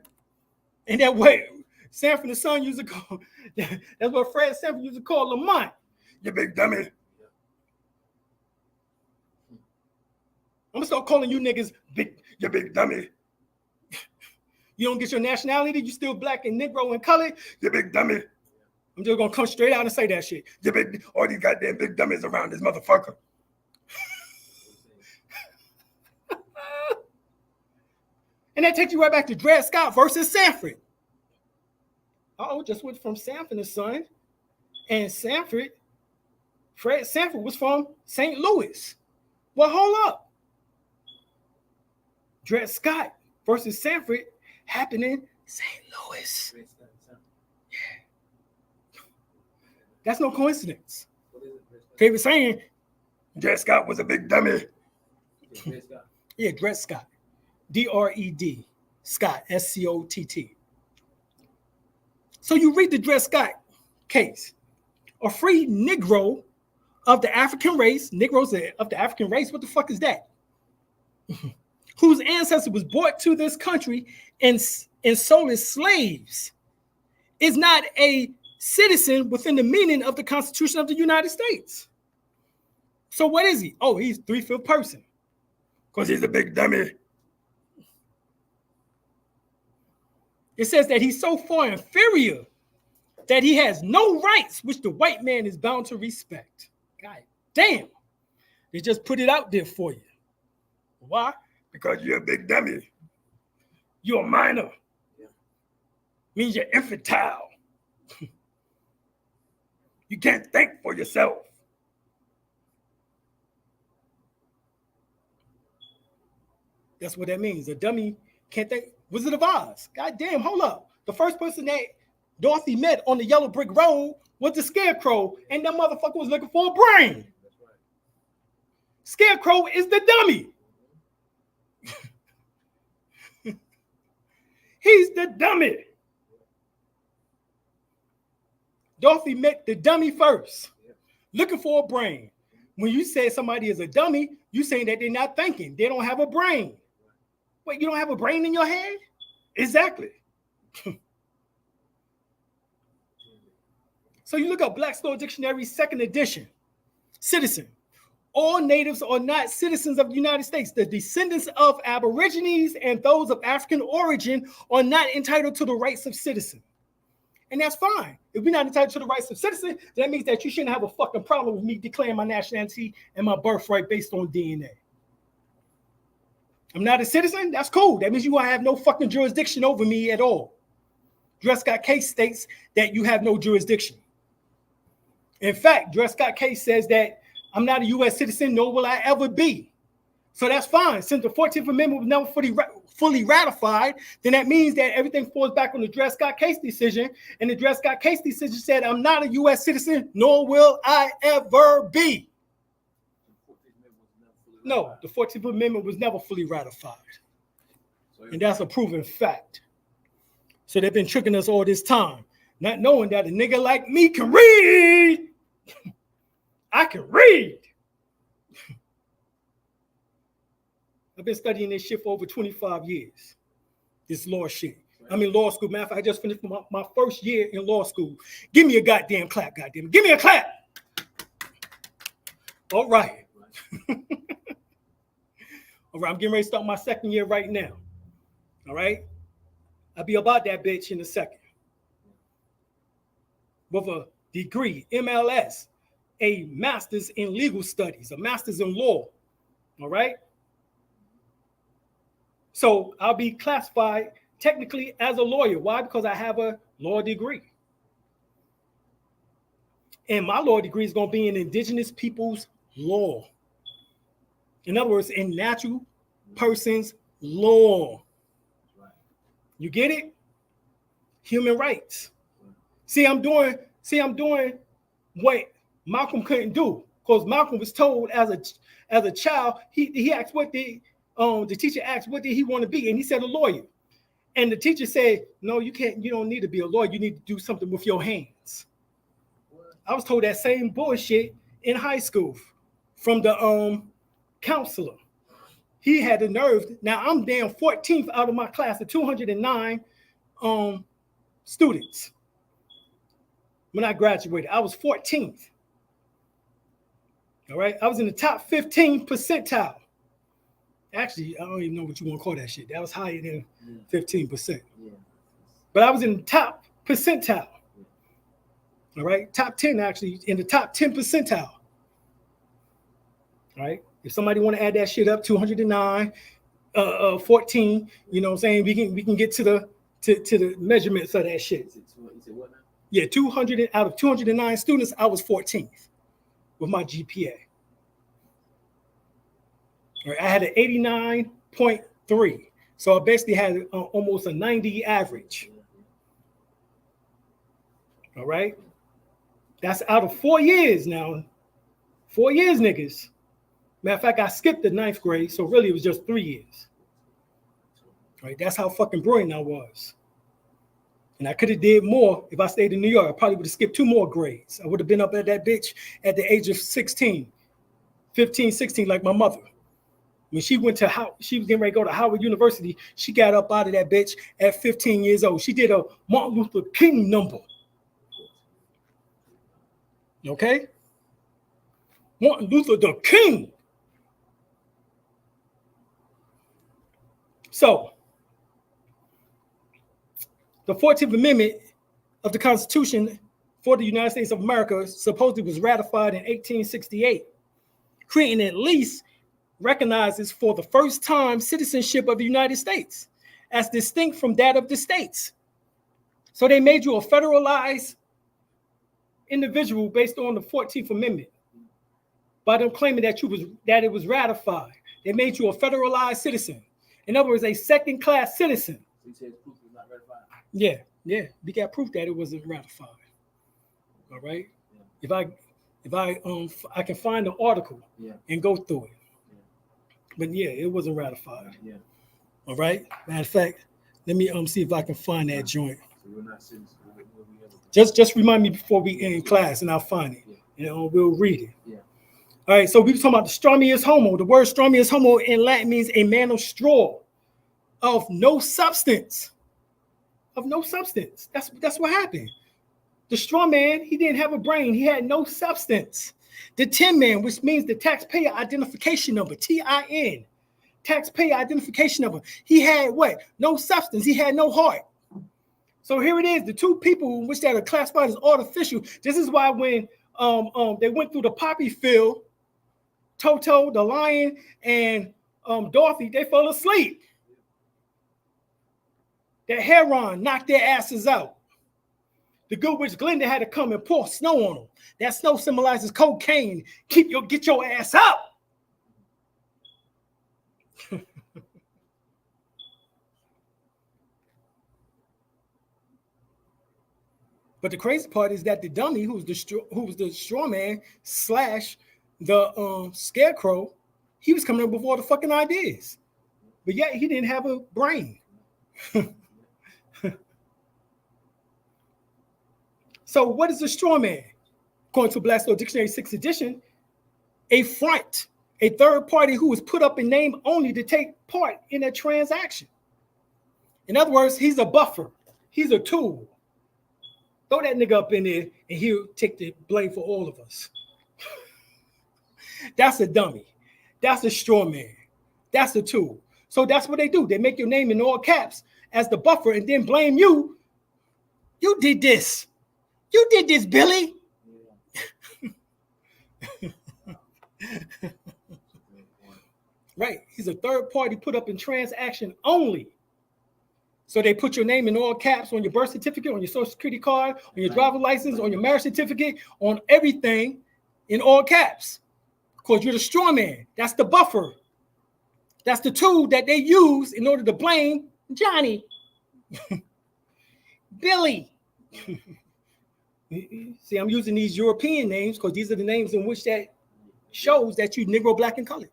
And that way, Sanford the Son used to call. That's what Fred Sanford used to call Lamont. You big dummy. I'm gonna start calling you niggas you big dummy. You don't get your nationality, you still black and Negro and colored, you big dummy. I'm just gonna come straight out and say that shit. You big, all these goddamn big dummies around this motherfucker. And that takes you right back to Dred Scott versus Sanford. Just went from Sanford and Son, and Fred Sanford was from St. Louis. Well, hold up. Dred Scott versus Sanford happened in St. Louis. Yeah. That's no coincidence. They were saying Dred Scott was a big dummy. Yeah, Dred Scott. D-R-E-D. Scott, S-C-O-T-T. So you read the Dred Scott case. A free Negro of the African race, Negroes of the African race, what the fuck is that? Whose ancestor was brought to this country and sold as slaves, is not a citizen within the meaning of the Constitution of the United States. So what is he? Oh, he's 3/5 person. Because he's a big dummy. It says that he's so far inferior that he has no rights which the white man is bound to respect. God damn. They just put it out there for you. Why? Because you're a big dummy. You're a minor. Yeah. Means you're infantile. You can't think for yourself. That's what that means. A dummy can't think. Wizard of Oz. God damn, hold up. The first person that Dorothy met on the yellow brick road was the Scarecrow, and that motherfucker was looking for a brain. Scarecrow is the dummy. He's the dummy. Dorothy met the dummy first, looking for a brain. When you say somebody is a dummy, you saying that they're not thinking. They don't have a brain. Wait, you don't have a brain in your head? Exactly. So you look up Black's Law Dictionary, 2nd edition. Citizen. All natives are not citizens of the United States. The descendants of Aborigines and those of African origin are not entitled to the rights of citizen. And that's fine. If we're not entitled to the rights of citizen, that means that you shouldn't have a fucking problem with me declaring my nationality and my birthright based on DNA. I'm not a citizen? That's cool. That means you have no fucking jurisdiction over me at all. Dred Scott case states that you have no jurisdiction. In fact, Dred Scott case says that I'm not a U.S. citizen, nor will I ever be. So that's fine. Since the 14th Amendment was never fully ratified, then that means that everything falls back on the Dred Scott case decision. And the Dred Scott case decision said, I'm not a U.S. citizen, nor will I ever be. No, the 14th Amendment was never fully ratified. And that's a proven fact. So they've been tricking us all this time, not knowing that a nigga like me can read. I can read. I've been studying this shit for over 25 years. This law shit. I'm in law school. Matter of fact, I just finished my first year in law school. Give me a goddamn clap, goddamn. Give me a clap. All right. All right, I'm getting ready to start my second year right now. All right. I'll be about that bitch in a second. With a degree, MLS, a master's in legal studies, a master's in law. All right. So I'll be classified technically as a lawyer. Why? Because I have a law degree. And my law degree is going to be in indigenous people's law. In other words, in natural persons' law. You get it? Human rights. See, I'm doing what Malcolm couldn't do, because Malcolm was told as a child, he asked what the teacher asked what did he want to be, and he said a lawyer. And the teacher said, no, you can't, you don't need to be a lawyer, you need to do something with your hands. I was told that same bullshit in high school from the counselor. He had the nerve. Now I'm damn 14th out of my class of 209 students. When I graduated, I was 14th. All right, I was in the top 15 percentile. Actually, I don't even know what you want to call that shit. That was higher than 15%. Yeah. But I was in the top percentile. All right, top 10 actually, in the top 10 percentile. All right, if somebody want to add that shit up, 209, 14, you know what I'm saying? We can get to the measurements of that shit. What now? Yeah, 200 out of 209 students, I was 14th with my GPA. All right, I had an 89.3, so I basically had almost a 90 average. All right, that's out of 4 years now. 4 years, niggas. Matter of fact, I skipped the 9th grade, so really it was just 3 years. All right, that's how fucking brilliant I was. And I could have did more if I stayed in New York. I probably would have skipped 2 more grades. I would have been up at that bitch at the age of 16, 15, 16, like my mother. When she went to she was getting ready to go to Howard University, she got up out of that bitch at 15 years old. She did a Martin Luther King number. Okay? Martin Luther the King. So, the 14th Amendment of the Constitution for the United States of America supposedly was ratified in 1868, creating at least recognizes for the first time citizenship of the United States as distinct from that of the states. So they made you a federalized individual based on the 14th Amendment by them claiming that it was ratified. They made you a federalized citizen. In other words, a second-class citizen. He says proof is not ratified. Yeah, we got proof that it wasn't ratified. All right. Yeah. If I can find the article and go through it. Yeah. But yeah, it wasn't ratified. Yeah. All right. Matter of fact, let me see if I can find that joint. So we're not citizens. Just remind me before we end class, and I'll find it. Yeah. And we'll read it. Yeah. All right. So we were talking about the stromius homo. The word stromius homo in Latin means a man of straw, of no substance. Of no substance. That's what happened. The straw man, he didn't have a brain. He had no substance. The tin man, which means the taxpayer identification number, TIN, taxpayer identification number. He had what? No substance. He had no heart. So here it is. The two people which that are classified as artificial. This is why when they went through the poppy field, Toto, the lion, and Dorothy, they fell asleep. That heron knocked their asses out. The good witch Glinda had to come and pour snow on them. That snow symbolizes cocaine. Get your ass out. But the crazy part is that the dummy, who was the straw man / the scarecrow, he was coming up with all the fucking ideas. But yet he didn't have a brain. So what is a straw man? According to Black's Law Dictionary 6th edition, a front, a third party who is put up in name only to take part in a transaction. In other words, he's a buffer. He's a tool. Throw that nigga up in there and he'll take the blame for all of us. That's a dummy. That's a straw man. That's a tool. So that's what they do. They make your name in all caps as the buffer and then blame you. You did this. You did this, Billy. Right. He's a third party put up in transaction only. So they put your name in all caps on your birth certificate, on your social security card, on your driver's license, on your marriage certificate, on everything in all caps. Because you're the straw man. That's the buffer. That's the tool that they use in order to blame Johnny. Billy. See, I'm using these European names because these are the names in which that shows that you Negro, black, and colored.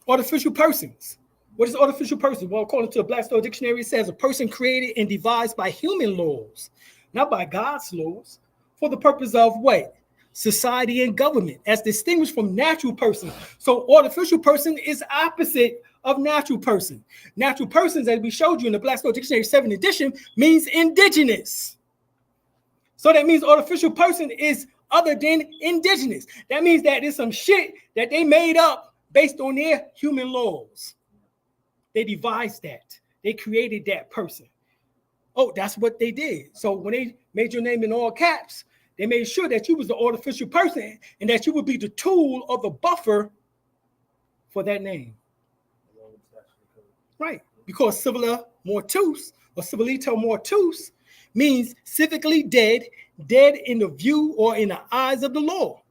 Artificial persons. What is artificial person? Well, according to the Black's Law Dictionary, it says a person created and devised by human laws, not by God's laws, for the purpose of what? Society and government, as distinguished from natural person. So artificial person is opposite of natural person. Natural persons, as we showed you in the Black's Law Dictionary 7th edition, means indigenous. So that means artificial person is other than indigenous. That means that it's some shit that they made up based on their human laws. They devised that. They created that person. Oh, that's what they did. So when they made your name in all caps, they made sure that you was the artificial person and that you would be the tool or the buffer for that name. Right, because civila mortus or civilito mortus means civically dead, dead in the view or in the eyes of the law.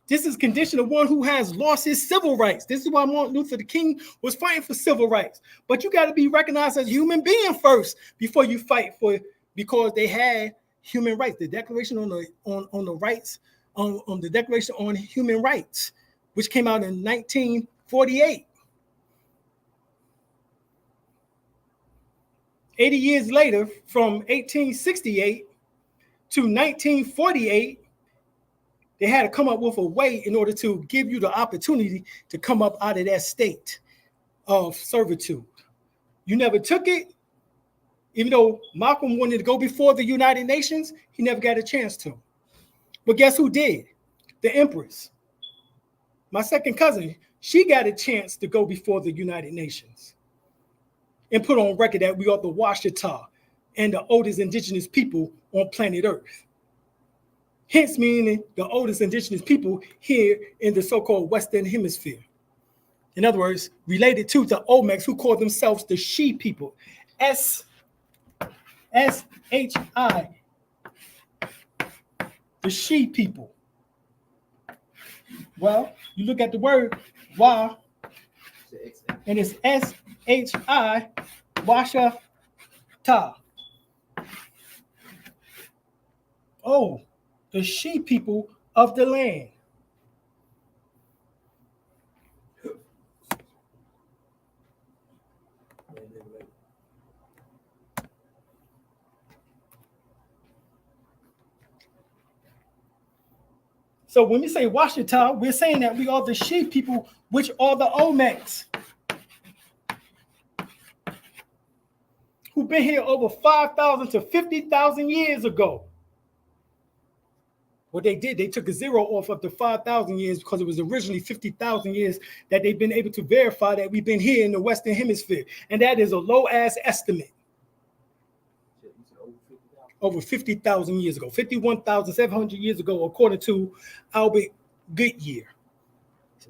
This is condition of one who has lost his civil rights. This is why Martin Luther King was fighting for civil rights. But you got to be recognized as a human being first before you fight for, because they had human rights. The Declaration on the rights, on the Declaration on Human Rights, which came out in 1948. 80 years later, from 1868 to 1948, they had to come up with a way in order to give you the opportunity to come up out of that state of servitude. You never took it. Even though Malcolm wanted to go before the United Nations, he never got a chance to. But guess who did? The Empress. My second cousin, she got a chance to go before the United Nations. and put on record that we are the Washita and the oldest indigenous people on planet Earth. Hence meaning the oldest indigenous people here in the so-called Western Hemisphere. In other words, related to the Olmecs who call themselves the She people. S-H-I. The She people. Well, you look at the word Wa, and it's S-H-I, Washa Ta. Oh, the She people of the land. So when we say Washita, we're saying that we are the She people, which are the Olmecs, who've been here over 5,000 to 50,000 years ago. What they did, they took a zero off of the 5,000 years because it was originally 50,000 years that they've been able to verify that we've been here in the Western Hemisphere. And that is a low-ass estimate. Over 50,000 years ago, 51,700 years ago, according to Albert Goodyear,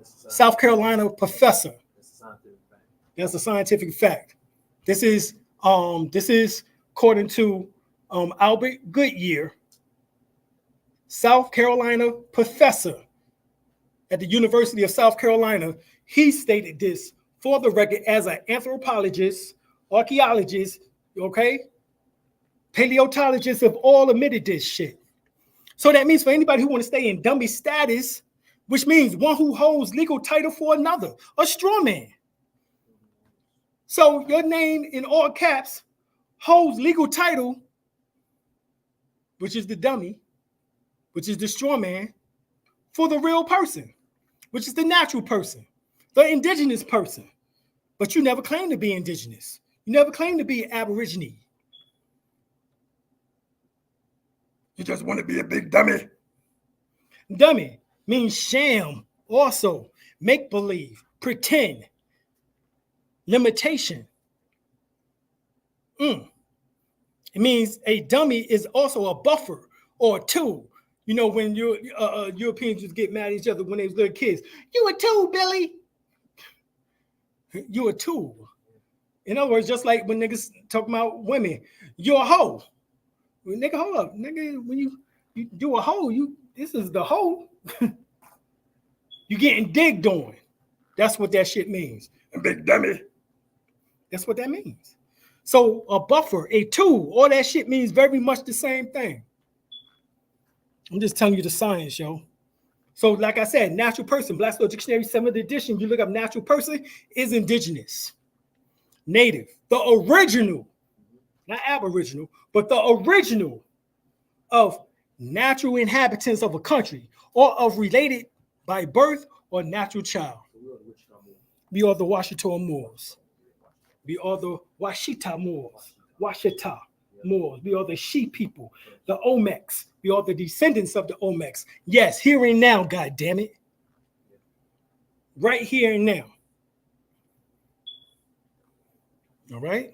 South Carolina professor. That's a scientific fact. This is according to Albert Goodyear, South Carolina professor at the University of South Carolina. He stated this for the record as an anthropologist, archaeologist, okay? Paleontologists have all admitted this shit. So that means for anybody who want to stay in dummy status, which means one who holds legal title for another, a straw man. So your name in all caps holds legal title, which is the dummy, which is the straw man, for the real person, which is the natural person, the indigenous person. But you never claim to be indigenous. You never claim to be Aborigine. You just want to be a big dummy. Dummy means sham, also make-believe, pretend, limitation. It means a dummy is also a buffer or a tool. You know, when Europeans just get mad at each other when they was little kids. You a tool, Billy. You a tool. In other words, just like when niggas talk about women, you're a hoe. Well, nigga, hold up. Nigga, when you do a hoe, this is the hoe. You getting digged on. That's what that shit means. A big dummy. That's what that means. So a buffer, a tool, all that shit means very much the same thing. I'm just telling you the science, yo. So like I said, natural person, Black's Law Dictionary, 7th edition, you look up natural person, is indigenous, native, the original, not aboriginal, but the original of natural inhabitants of a country or of related by birth or natural child. We are the Washita Moors. We are the Washita Moors. Washita Moors. We are the She people, the Olmecs. We are the descendants of the Olmecs. Yes, here and now, God damn it. Right here and now. All right.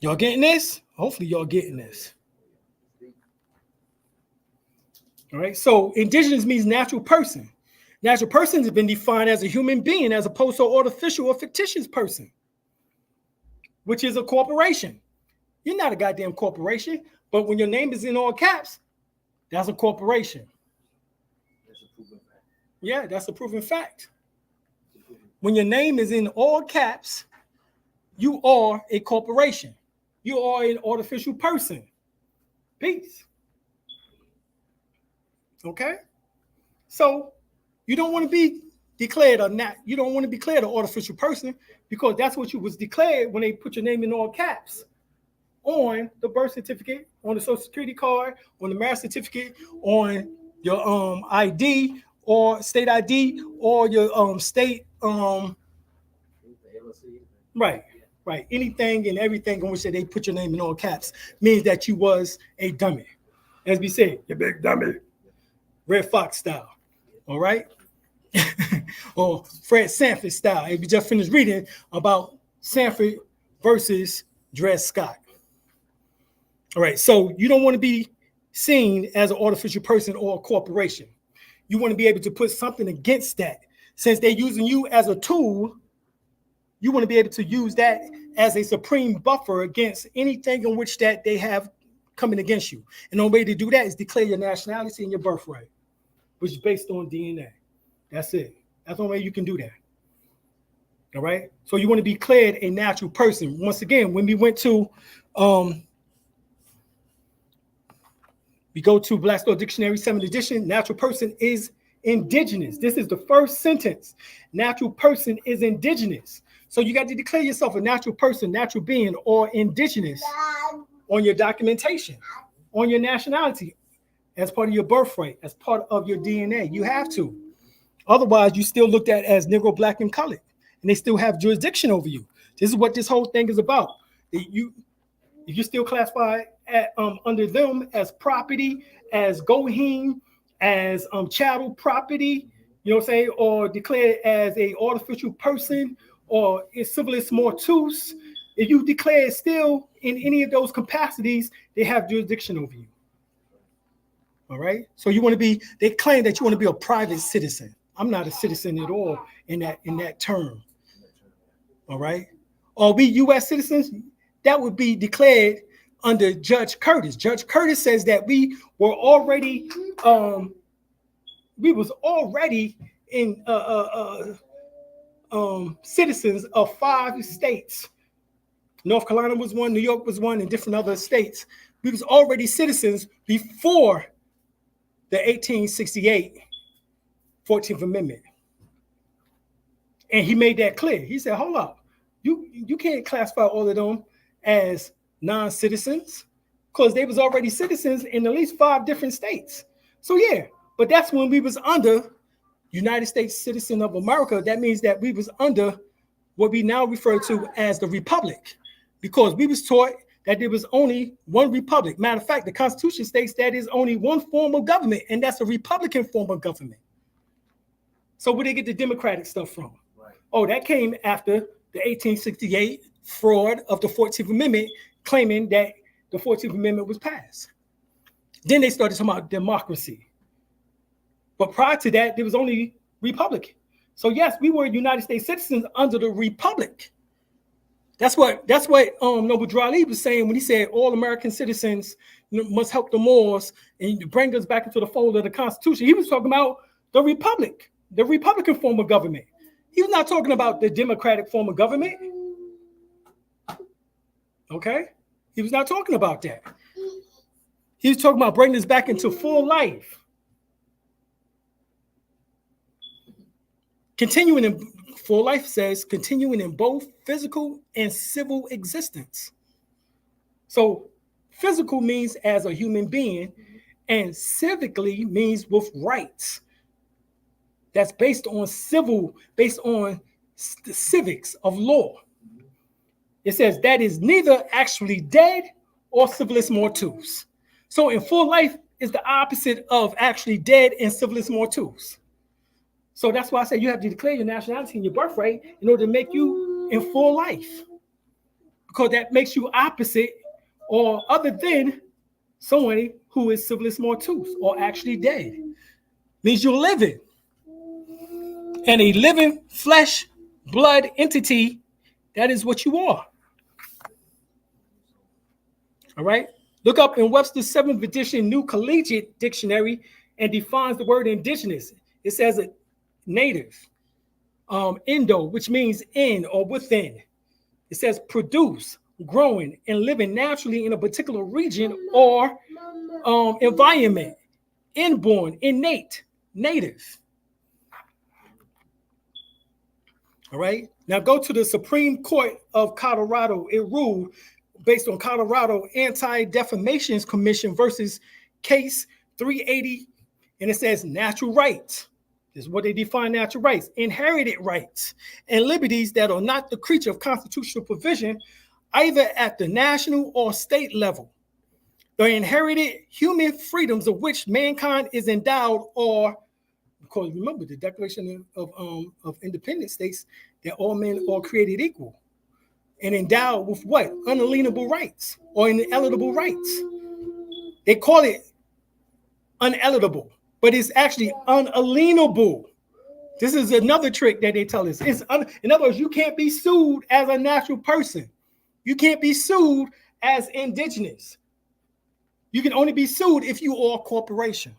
Y'all getting this? Hopefully y'all getting this. All right. So indigenous means natural person. Natural person has been defined as a human being as opposed to an artificial or fictitious person, which is a corporation. You're not a goddamn corporation, but when your name is in all caps, that's a corporation. That's a proven fact. Yeah, that's a proven fact. When your name is in all caps, you are a corporation. You are an artificial person. Peace. Okay? So you don't want to be declared or not. You don't want to be declared an artificial person because that's what you was declared when they put your name in all caps on the birth certificate, on the social security card, on the marriage certificate, on your ID or state ID or your state right. Right. Anything and everything in which they put your name in all caps means that you was a dummy. As we say, you big dummy. Red Fox style. All right. Or Fred Sanford style. If you just finished reading about Sanford versus Dred Scott. All right, so you don't want to be seen as an artificial person or a corporation. You want to be able to put something against that. Since they're using you as a tool, you want to be able to use that as a supreme buffer against anything in which that they have coming against you. And the only way to do that is declare your nationality and your birthright, which is based on DNA. That's it. That's the only way you can do that. All right. So you want to be declared a natural person. Once again, when we went to we go to Black's Dictionary, 7th edition, natural person is indigenous. This is the first sentence. Natural person is indigenous. So you got to declare yourself a natural person, natural being, or indigenous on your documentation, on your nationality, as part of your birthright, as part of your DNA. You have to. Otherwise, you still looked at as Negro, Black, and colored, and they still have jurisdiction over you. This is what this whole thing is about. If you still classify under them as property, as goheen, as chattel property, you know what I'm saying, or declared as a artificial person, or is civilis mortuus, if you declare still in any of those capacities, they have jurisdiction over you. All right. So you want to be, they claim that you want to be a private citizen. I'm not a citizen at all in that term. All right. Are we U.S. citizens? That would be declared under Judge Curtis. Judge Curtis says that we were already in citizens of 5 states. North Carolina was one, New York was one, and different other states. We was already citizens before the 1868 14th Amendment. And he made that clear. He said, hold up, you can't classify all of them as non-citizens because they was already citizens in at least 5 different states. So yeah, but that's when we was under United States citizen of America. That means that we was under what we now refer to as the Republic, because we was taught that there was only one republic. Matter of fact, the Constitution states that is only one form of government, and that's a Republican form of government. So where they get the Democratic stuff from? Right. Oh, that came after the 1868 fraud of the 14th Amendment, claiming that the 14th Amendment was passed. Then they started talking about democracy. But prior to that, there was only Republican. So yes, we were United States citizens under the Republic. That's what Noble Drew Ali was saying when he said all American citizens must help the Moors and bring us back into the fold of the Constitution. He was talking about the Republic, the Republican form of government. He was not talking about the Democratic form of government. Okay? He was not talking about that. He was talking about bringing us back into full life. Continuing in full life says continuing in both physical and civil existence. So physical means as a human being, and civically means with rights. That's based on civil, based on the civics of law. It says that is neither actually dead or civilis mortuus. So in full life is the opposite of actually dead and civilis mortuus. So that's why I say you have to declare your nationality and your birthright in order to make you in full life, because that makes you opposite or other than someone who is civilis mortuus or actually dead. Means you're living. And a living flesh, blood entity, that is what you are. All right. Look up in Webster's 7th edition New Collegiate Dictionary and defines the word indigenous. It says a native, Indo, which means in or within. It says produce, growing, and living naturally in a particular region or environment. Inborn, innate, native. All right. Now go to the Supreme Court of Colorado. It ruled based on Colorado Anti-Defamation Commission versus case 380, and it says natural rights. This is what they define natural rights: inherited rights and liberties that are not the creature of constitutional provision, either at the national or state level. The inherited human freedoms of which mankind is endowed, or because remember the Declaration of Independence states that all men are created equal. and endowed with what? Unalienable rights or inalienable rights. They call it unalienable, but it's actually unalienable. This is another trick that they tell us. In other words, you can't be sued as a natural person. You can't be sued as indigenous. You can only be sued if you are a corporation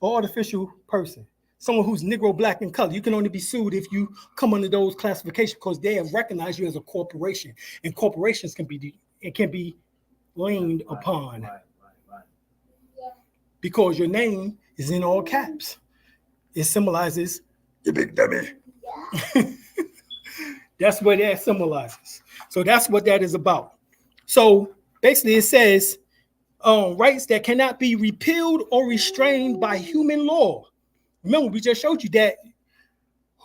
or artificial person. Someone who's Negro, black, and color. You can only be sued if you come under those classifications because they have recognized you as a corporation, and corporations can be leaned upon because your name is in all caps. It symbolizes the big dummy. That's what that symbolizes. So that's what that is about. So basically, it says rights that cannot be repealed or restrained by human law. Remember, we just showed you that.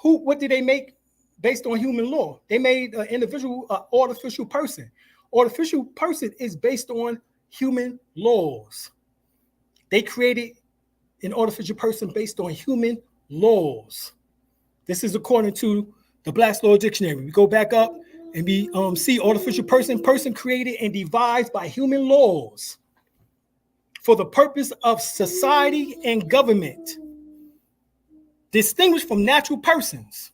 What did they make based on human law? They made an individual, artificial person. Artificial person is based on human laws. They created an artificial person based on human laws. This is according to the Black's Law Dictionary. We go back up and we see artificial person created and devised by human laws for the purpose of society and government, distinguished from natural persons.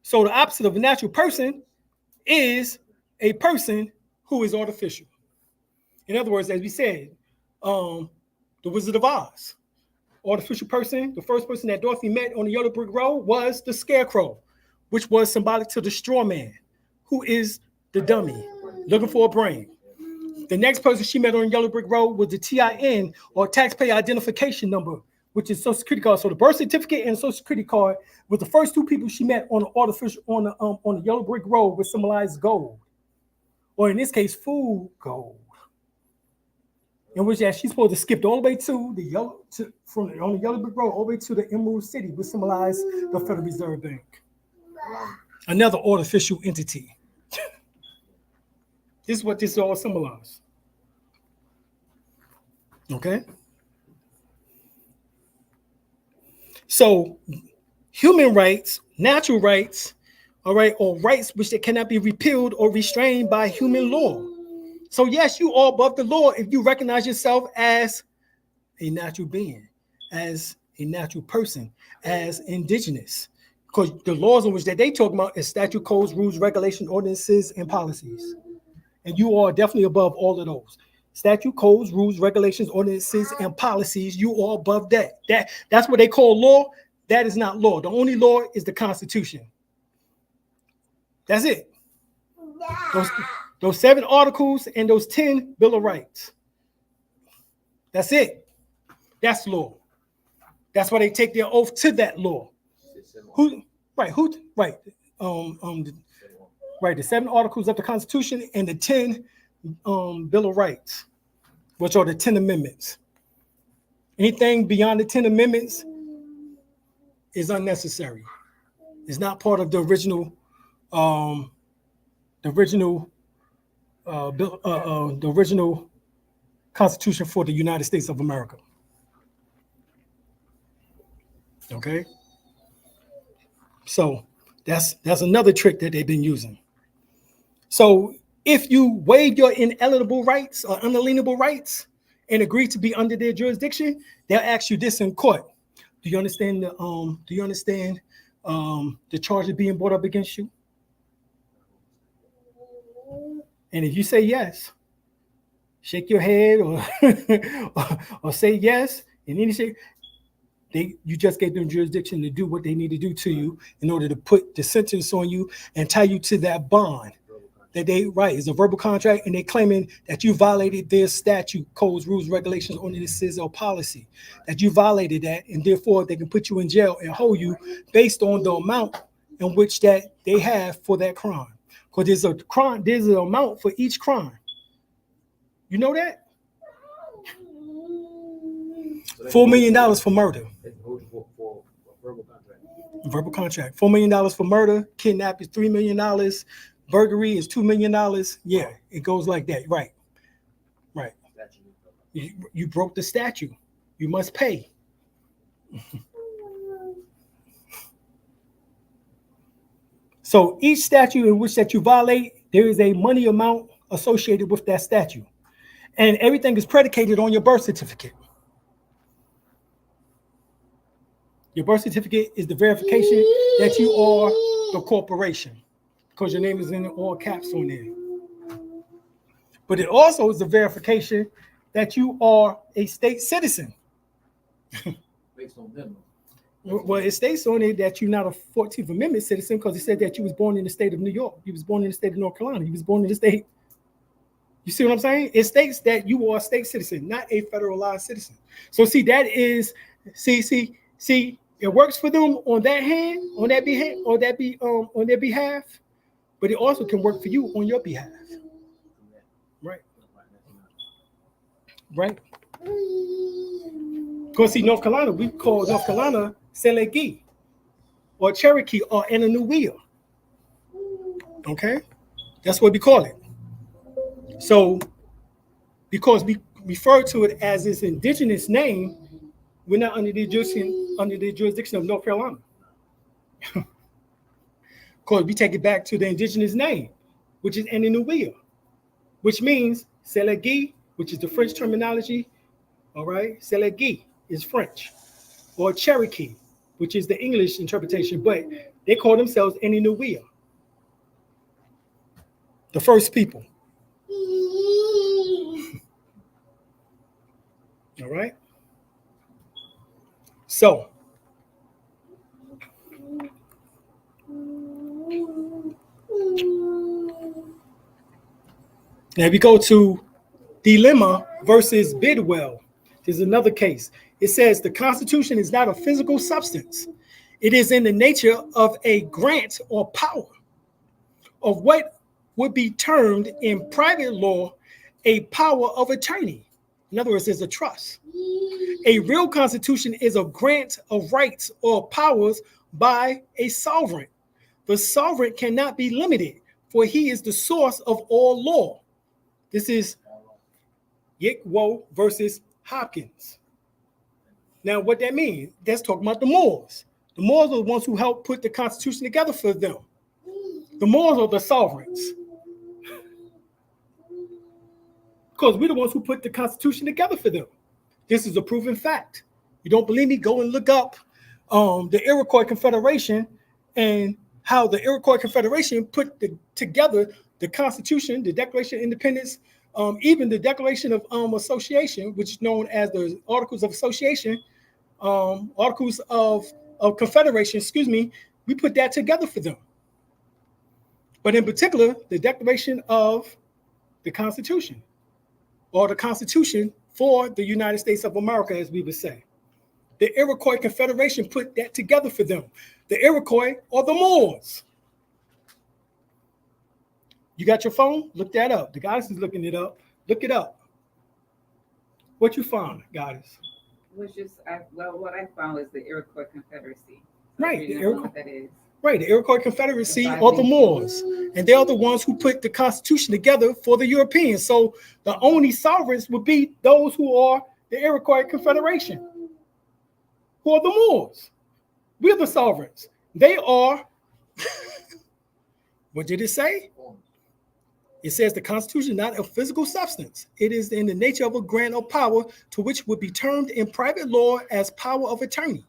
So the opposite of a natural person is a person who is artificial. In other words, as we said, the Wizard of Oz, artificial person, the first person that Dorothy met on the Yellow Brick Road was the Scarecrow, which was symbolic to the straw man, who is the dummy, looking for a brain. The next person she met on the Yellow Brick Road was the TIN, or taxpayer identification number, which is Social Security card. So the birth certificate and Social Security card was the first two people she met on the artificial on the Yellow Brick Road, which symbolized gold, or in this case, food gold. In which she's supposed to skip all the way to the on the Yellow Brick Road all the way to the Emerald City, which symbolized the Federal Reserve Bank, another artificial entity. This is what this all symbolizes. Okay. So, human rights, natural rights, all right, or rights which they cannot be repealed or restrained by human law. So yes, you are above the law if you recognize yourself as a natural being, as a natural person, as indigenous. Because the laws in which that they talk about is statute, codes, rules, regulations, ordinances, and policies. And you are definitely above all of those. Statute, codes, rules, regulations, ordinances, and policies, you are above that. That's what they call law. That is not law. The only law is the Constitution. That's it. Those 7 articles and those 10 Bill of Rights. That's it. That's law. That's why they take their oath to that law. The 7 articles of the Constitution and the 10 Bill of Rights, which are the 10 amendments. Anything beyond the 10 amendments is unnecessary. It's not part of the original Constitution for the United States of America. Okay, so that's another trick that they've been using. So if you waive your inalienable rights or unalienable rights and agree to be under their jurisdiction, they'll ask you this in court. Do you understand the charges being brought up against you? And if you say yes, shake your head or say yes, and then you say you just gave them jurisdiction to do what they need to do to you in order to put the sentence on you and tie you to that bond that they write. It's a verbal contract, and they're claiming that you violated their statute, codes, rules, regulations, ordinances, or policy, that you violated that, and therefore they can put you in jail and hold you based on the amount in which that they have for that crime. Because there's an amount for each crime. You know that? $4 million for murder. Verbal contract. $4 million for murder. Kidnap is $3 million. Burglary is $2 million. Yeah, it goes like that. Right. You broke the statute. You must pay. So each statute in which that you violate there is a money amount associated with that statue. And everything is predicated on your birth certificate. Your birth certificate is the verification that you are the corporation, because your name is in all caps on there. But it also is the verification that you are a state citizen. Based on them. Well, it states on it that you're not a 14th Amendment citizen because it said that you was born in the state of New York. You was born in the state of North Carolina. You was born in the state. You see what I'm saying? It states that you are a state citizen, not a federalized citizen. So see, that is, see, it works for them on that hand, on their behalf, but it also can work for you on your behalf. Right. Right. Because see, North Carolina, we call North Carolina Selegi or Cherokee or Ananuia. Okay? That's what we call it. So, because we refer to it as its indigenous name, we're not under the jurisdiction of North Carolina. Because we take it back to the indigenous name, which is Ananuia, which means Selegi, which is the French terminology. All right? Selegi is French. Or Cherokee, which is the English interpretation, but they call themselves Ananuia, the first people. All right. So, now we go to Dilemma versus Bidwell. There's another case. It says the Constitution is not a physical substance. It is in the nature of a grant or power of what would be termed in private law a power of attorney. In other words, it's a trust. A real constitution is a grant of rights or powers by a sovereign. The sovereign cannot be limited, for he is the source of all law. This is Yigwo versus Hopkins. Now, what that means, that's talking about the Moors. The Moors are the ones who helped put the Constitution together for them. The Moors are the sovereigns. Because we're the ones who put the Constitution together for them. This is a proven fact. You don't believe me? Go and look up the Iroquois Confederation and how the Iroquois Confederation put together the Constitution, the Declaration of Independence, even the Declaration of Association, which is known as the Articles of Association, Articles of Confederation, excuse me, we put that together for them. But in particular, the Declaration of the Constitution, or the Constitution for the United States of America, as we would say. The Iroquois Confederation put that together for them. The Iroquois are the Moors. You got your phone? Look that up. The goddess is looking it up. Look it up. What you found, goddess? Was just what I found was the Iroquois Confederacy. Right, the Iroquois. What that is. Right, the Iroquois Confederacy are the Moors, and they are the ones who put the Constitution together for the Europeans. So the only sovereigns would be those who are the Iroquois Confederation, who are the Moors. We're the sovereigns. They are, what did it say? It says the Constitution is not a physical substance. It is in the nature of a grant of power to which would be termed in private law as power of attorney.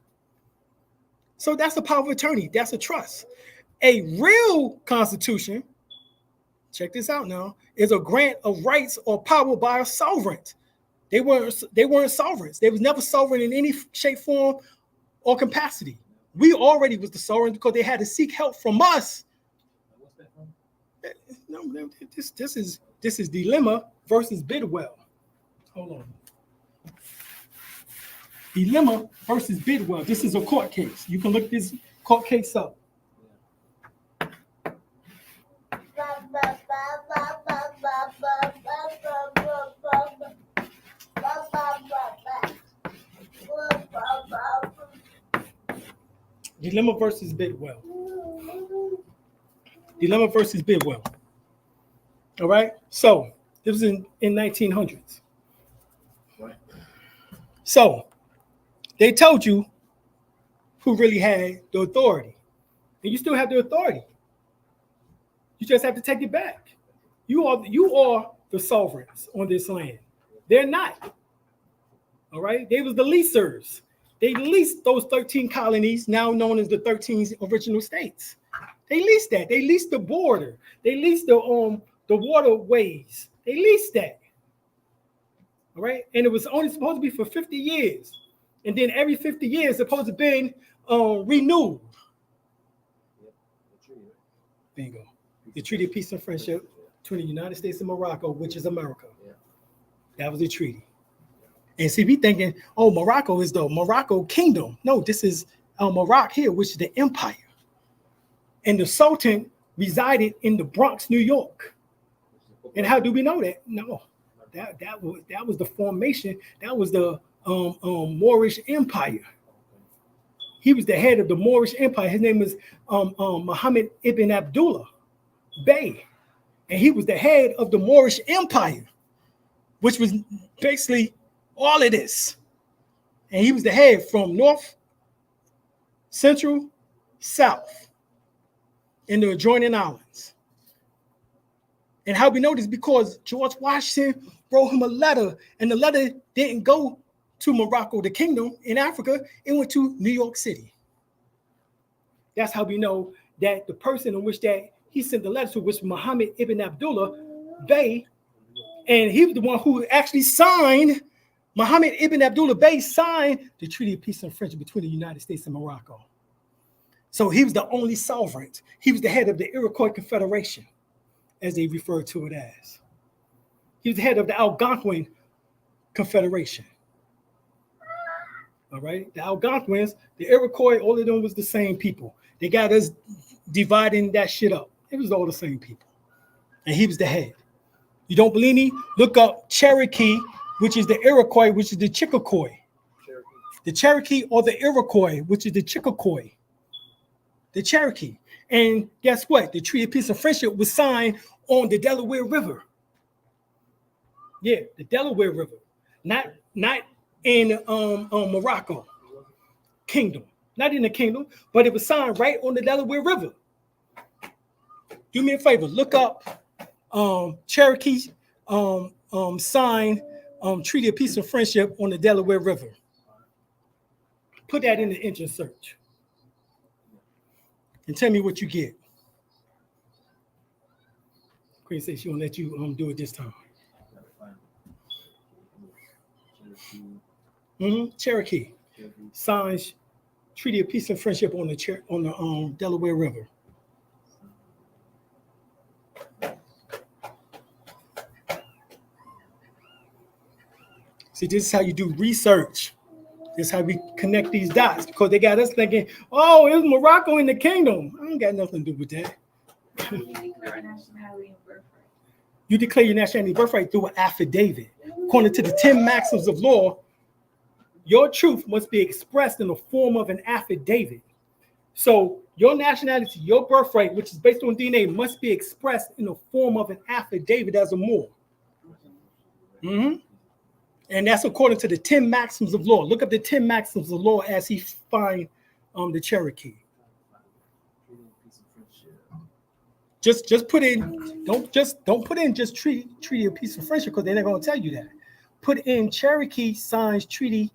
So that's a power of attorney. That's a trust. A real constitution, check this out now, is a grant of rights or power by a sovereign. They weren't sovereigns. They was never sovereign in any shape, form, or capacity. We already was the sovereign because they had to seek help from us. No, this is Dilemma versus Bidwell. Hold on. Dilemma versus Bidwell. This is a court case. You can look this court case up. Dilemma versus Bidwell. Dilemma versus Bidwell. All right. So it was in 1900s. Right. So they told you who really had the authority. And you still have the authority. You just have to take it back. You are the sovereigns on this land. They're not. All right. They was the leasers. They leased those 13 colonies, now known as the 13 original states. They leased that. They leased the border. They leased the waterways. They leased that. All right. And it was only supposed to be for 50 years. And then every 50 years, it's supposed to be renewed. Bingo. The Treaty of Peace and Friendship between the United States and Morocco, which is America. That was the treaty. And see, we thinking, oh, Morocco is the Morocco kingdom. No, this is Morocco here, which is the empire. And the Sultan resided in the Bronx, New York. And how do we know that? No, that was the formation. That was the Moorish Empire. He was the head of the Moorish Empire. His name was Muhammad ibn Abdullah Bey. And he was the head of the Moorish Empire, which was basically all of this. And he was the head from north, central, south, in the adjoining islands. And how we know this? Because George Washington wrote him a letter, and the letter didn't go to Morocco, the kingdom in Africa. It went to New York City. That's how we know that the person in which that he sent the letter to was Muhammad ibn Abdullah Bey, and he was the one who actually signed. Muhammad ibn Abdullah Bey signed the Treaty of Peace and Friendship between the United States and Morocco. So he was the only sovereign. He was the head of the Iroquois Confederation, as they refer to it as. He was the head of the Algonquin Confederation. All right, the Algonquins, the Iroquois, all of them was the same people. They got us dividing that shit up. It was all the same people. And he was the head. You don't believe me? Look up Cherokee, which is the Iroquois, which is the Chickasaw. The Cherokee or the Iroquois, which is the Chickasaw. The Cherokee. And guess what? The Treaty of Peace and Friendship was signed on the Delaware River. Yeah, the Delaware River. Not in Morocco kingdom. Not in the kingdom, but it was signed right on the Delaware River. Do me a favor, look up Cherokee signed Treaty of Peace and Friendship on the Delaware River. Put that in the engine search. And tell me what you get. Queen says she won't let you do it this time. Cherokee signs Treaty of Peace and Friendship on the Delaware River. See, this is how you do research. This is how we connect these dots, because they got us thinking, oh, it was Morocco in the kingdom. I ain't got nothing to do with that. You declare a nationality and birthright. You declare your nationality and birthright through an affidavit. According to the 10 maxims of law, your truth must be expressed in the form of an affidavit. So your nationality, your birthright, which is based on DNA, must be expressed in the form of an affidavit as a more. And that's according to the 10 maxims of law. Look up the 10 maxims of law as he find the Cherokee. Just put in, don't put in just treaty of peace and friendship, because they're not going to tell you that. Put in Cherokee signs treaty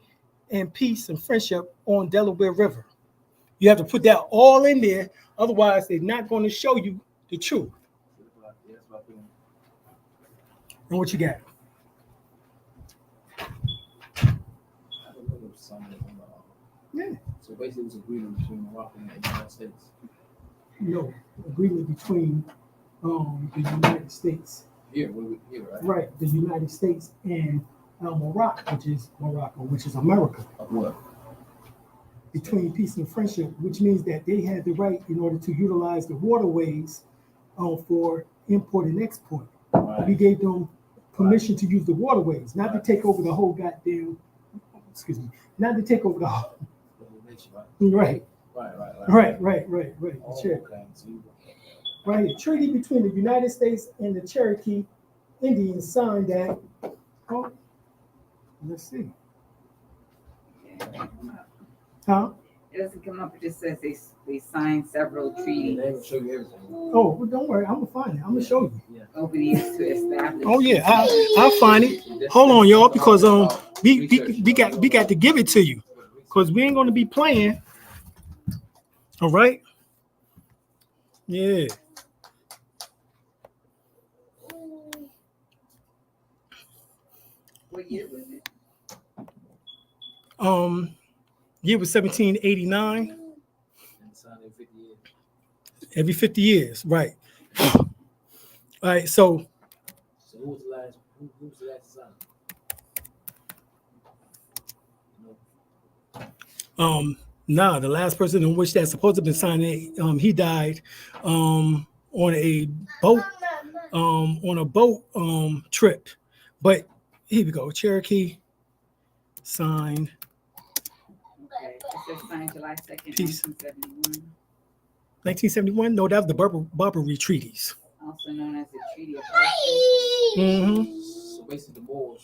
and peace and friendship on Delaware River. You have to put that all in there, otherwise they're not going to show you the truth. And what you got? Yeah. So basically, it was agreement between Morocco and the United States. No, agreement between the United States. Here, right? Right, the United States and Morocco, which is America. Of what? Between peace and friendship, which means that they had the right in order to utilize the waterways for import and export. Right. We gave them permission to use the waterways, not to take over the whole goddamn. Not to take over the whole. Right. Oh, Sure. okay. Right. A treaty between the United States and the Cherokee Indians signed that. Oh, let's see. Huh? It doesn't come up. It just says they signed several treaties They will show you everything. Oh, well, don't worry. I'm gonna find it. I'm gonna show you. over the years to establish. Oh yeah, I'll find it. Hold on, y'all, because we got to give it to you, because we ain't gonna be playing. All right. Yeah. What year was it? Year was 1789. And signed in 50 years. Every 50 years, right? All right. So So who was the last? Who was the last to sign? You know? nah, the last person in which that's supposed to have been signed, he died on a boat trip. But here we go. Cherokee signed. Okay. It says signed July 2nd, Peace. 1971. 1971? No, that was the Barbary treaties. Also known as the Treaty of Mm-hmm. So basically, the Moors.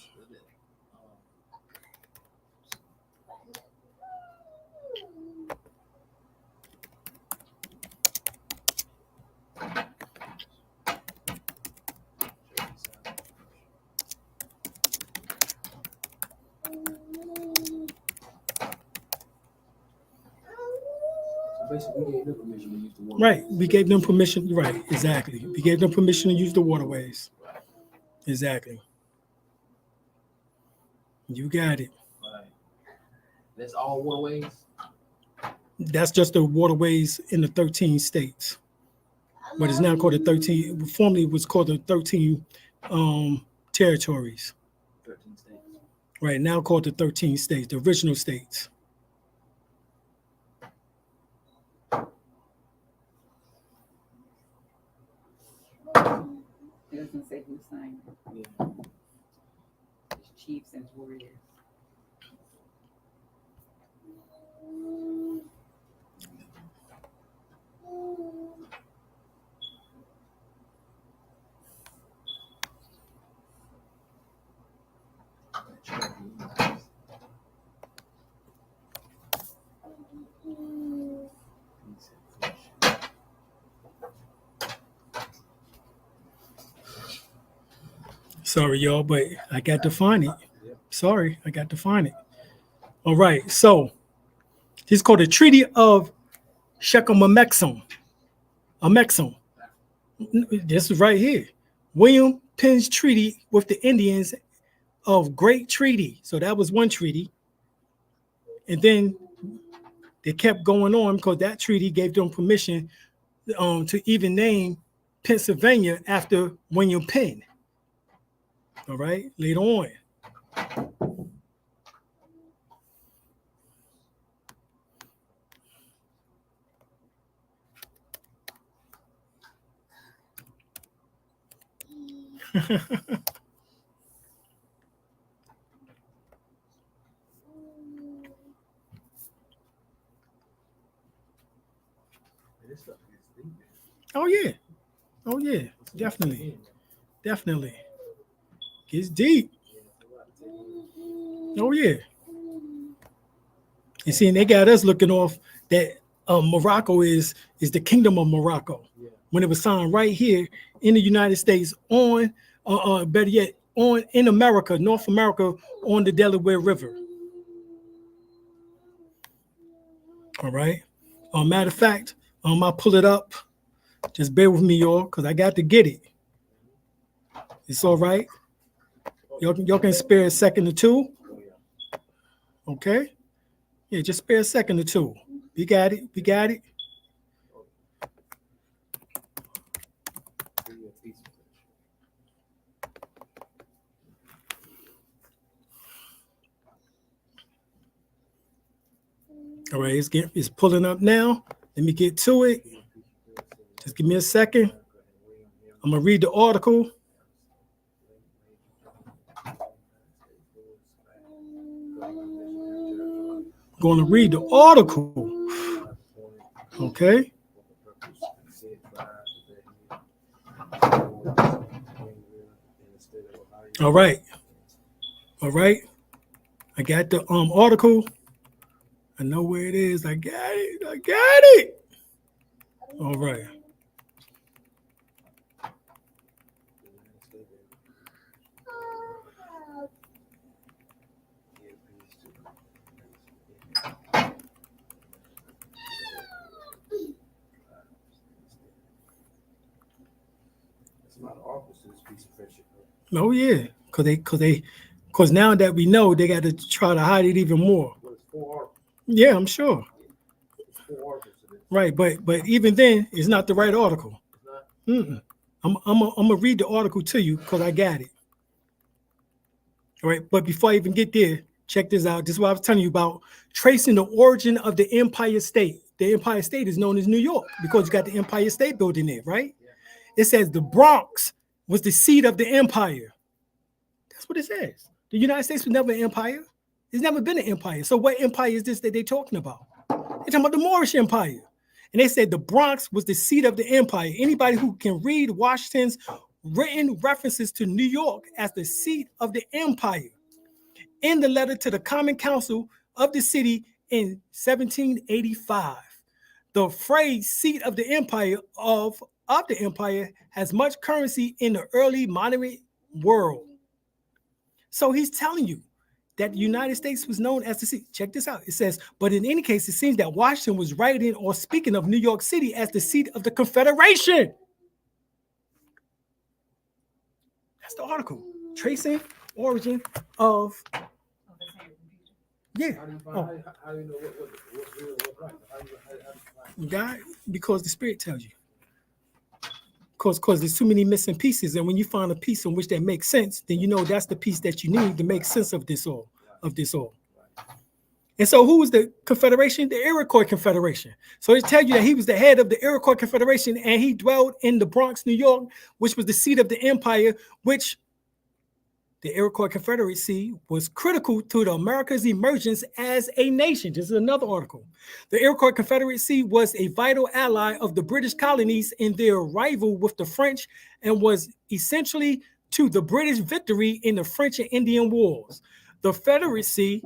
Basically, we gave them permission to use the water. Right. We gave them permission. Right. Exactly. We gave them permission to use the waterways. Exactly. You got it. Right. That's all waterways. That's just the waterways in the 13 states. What is now called the 13, formerly was called the 13 territories. 13 states. Right, now called the 13 states, the original states. It doesn't say who signed it. Yeah. It's chiefs and warriors. Sorry, y'all, but I got to find it. Sorry, I got to find it. All right, so it's called the Treaty of Shechem-Amexem. This is right here. William Penn's treaty with the Indians of Great Treaty. So that was one treaty. And then they kept going on because that treaty gave them permission to even name Pennsylvania after William Penn. All right, later on. Oh yeah. Oh yeah. Definitely. Definitely. It's deep. Oh yeah. And see, and they got us looking off that Morocco is the kingdom of Morocco. Yeah. When it was signed right here in the United States on better yet in America, North America, on the Delaware River. All right. Matter of fact, I'll pull it up. Just bear with me, y'all, because I got to get it. It's all right. Y'all can spare a second or two. Okay. Yeah, just spare a second or two. We got it. We got it. All right, it's pulling up now. Let me get to it. Just give me a second. I'm gonna read the article. I'm gonna read the article. Okay. All right. All right. I got the article. I know where it is. I got it. I got it. All right. Oh yeah, because now that we know, they got to try to hide it even more. Yeah, I'm sure. Right, but even then, it's not the right article. Mm-mm. I'm gonna read the article to you because I got it. All right, but before I even get there, check this out. This is what I was telling you about tracing the origin of the Empire State. The Empire State is known as New York because you got the Empire State Building there, right? It says the Bronx was the seat of the empire. That's what it says. The United States was never an empire. It's never been an empire. So what empire is this that they're talking about? They're talking about the Moorish Empire. And they said the Bronx was the seat of the empire. Anybody who can read Washington's written references to New York as the seat of the empire in the letter to the Common Council of the city in 1785. The phrase seat of the empire of the empire has much currency in the early modern world. So he's telling you that the United States was known as the seat. Check this out. It says, but in any case, it seems that Washington was writing or speaking of New York City as the seat of the Confederation. That's the article. Tracing origin of. Yeah. How do you know what's real and what's right? How do you God, because the Spirit tells you. Because there's too many missing pieces, and when you find a piece in which that makes sense, then you know that's the piece that you need to make sense of this all. And so, who was the Confederation? The Iroquois Confederation. So it tells you that he was the head of the Iroquois Confederation, and he dwelled in the Bronx, New York, which was the seat of the empire, which the Iroquois Confederacy was critical to the America's emergence as a nation. This is another article. The Iroquois Confederacy was a vital ally of the British colonies in their rival with the French and was essentially to the British victory in the French and Indian Wars. The Confederacy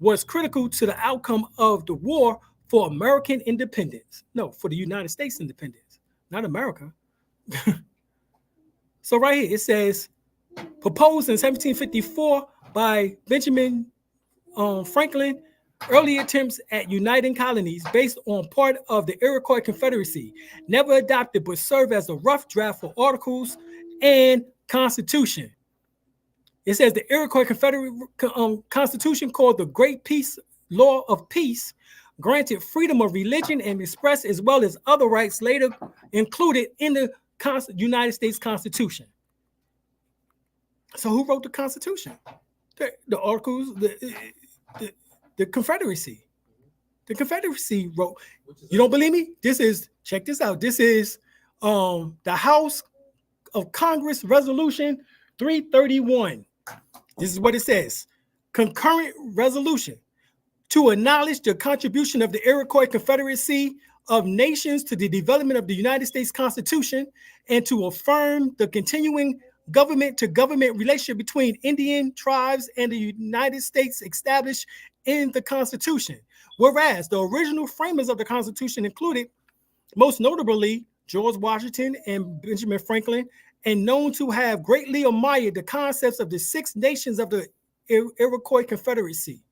was critical to the outcome of the war for American independence. No, for the United States independence, not America. So right here, it says, proposed in 1754 by Benjamin Franklin, early attempts at uniting colonies based on part of the Iroquois Confederacy, never adopted but served as a rough draft for articles and constitution. It says the Iroquois Confederate Constitution, called the Great Peace Law of Peace, granted freedom of religion and express as well as other rights later included in the United States Constitution. So who wrote the Constitution? The articles, the Confederacy. The Confederacy wrote. You don't believe me? Check this out. This is the House of Congress Resolution 331. This is what it says. Concurrent resolution to acknowledge the contribution of the Iroquois Confederacy of Nations to the development of the United States Constitution and to affirm the continuing government-to-government relationship between Indian tribes and the United States established in the Constitution. Whereas the original framers of the Constitution included, most notably, George Washington and Benjamin Franklin, and known to have greatly admired the concepts of the 6 nations of the Iroquois Confederacy.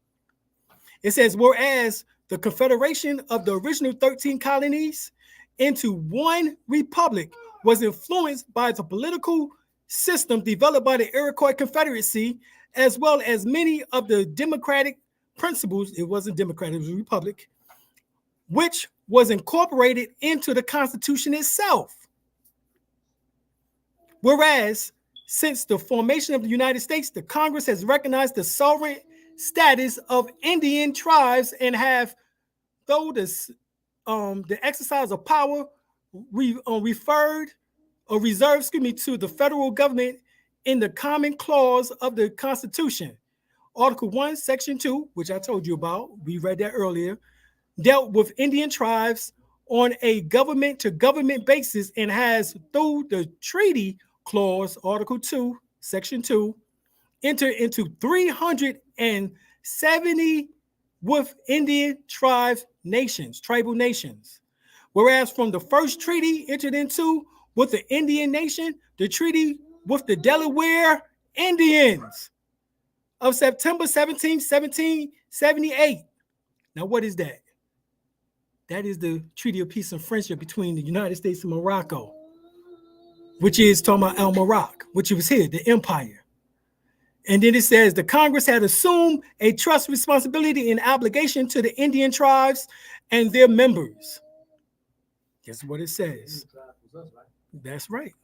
It says, whereas the confederation of the original 13 colonies into one republic was influenced by the political system developed by the Iroquois Confederacy, as well as many of the democratic principles. It wasn't democratic, it was a republic, which was incorporated into the Constitution itself. Whereas, since the formation of the United States, the Congress has recognized the sovereign status of Indian tribes and have, though the exercise of power reserved to the federal government in the Common Clause of the Constitution. Article 1, Section 2, which I told you about, we read that earlier, dealt with Indian tribes on a government-to-government basis and has, through the treaty clause, Article 2, Section 2, entered into 370 with Indian tribal nations. Whereas from the first treaty entered into with the Indian nation, the treaty with the Delaware Indians of September 17, 1778. Now, what is that? That is the Treaty of Peace and Friendship between the United States and Morocco, which is talking about Al-Morocc, which was here, the empire. And then it says the Congress had assumed a trust responsibility and obligation to the Indian tribes and their members. Guess what it says? That's right.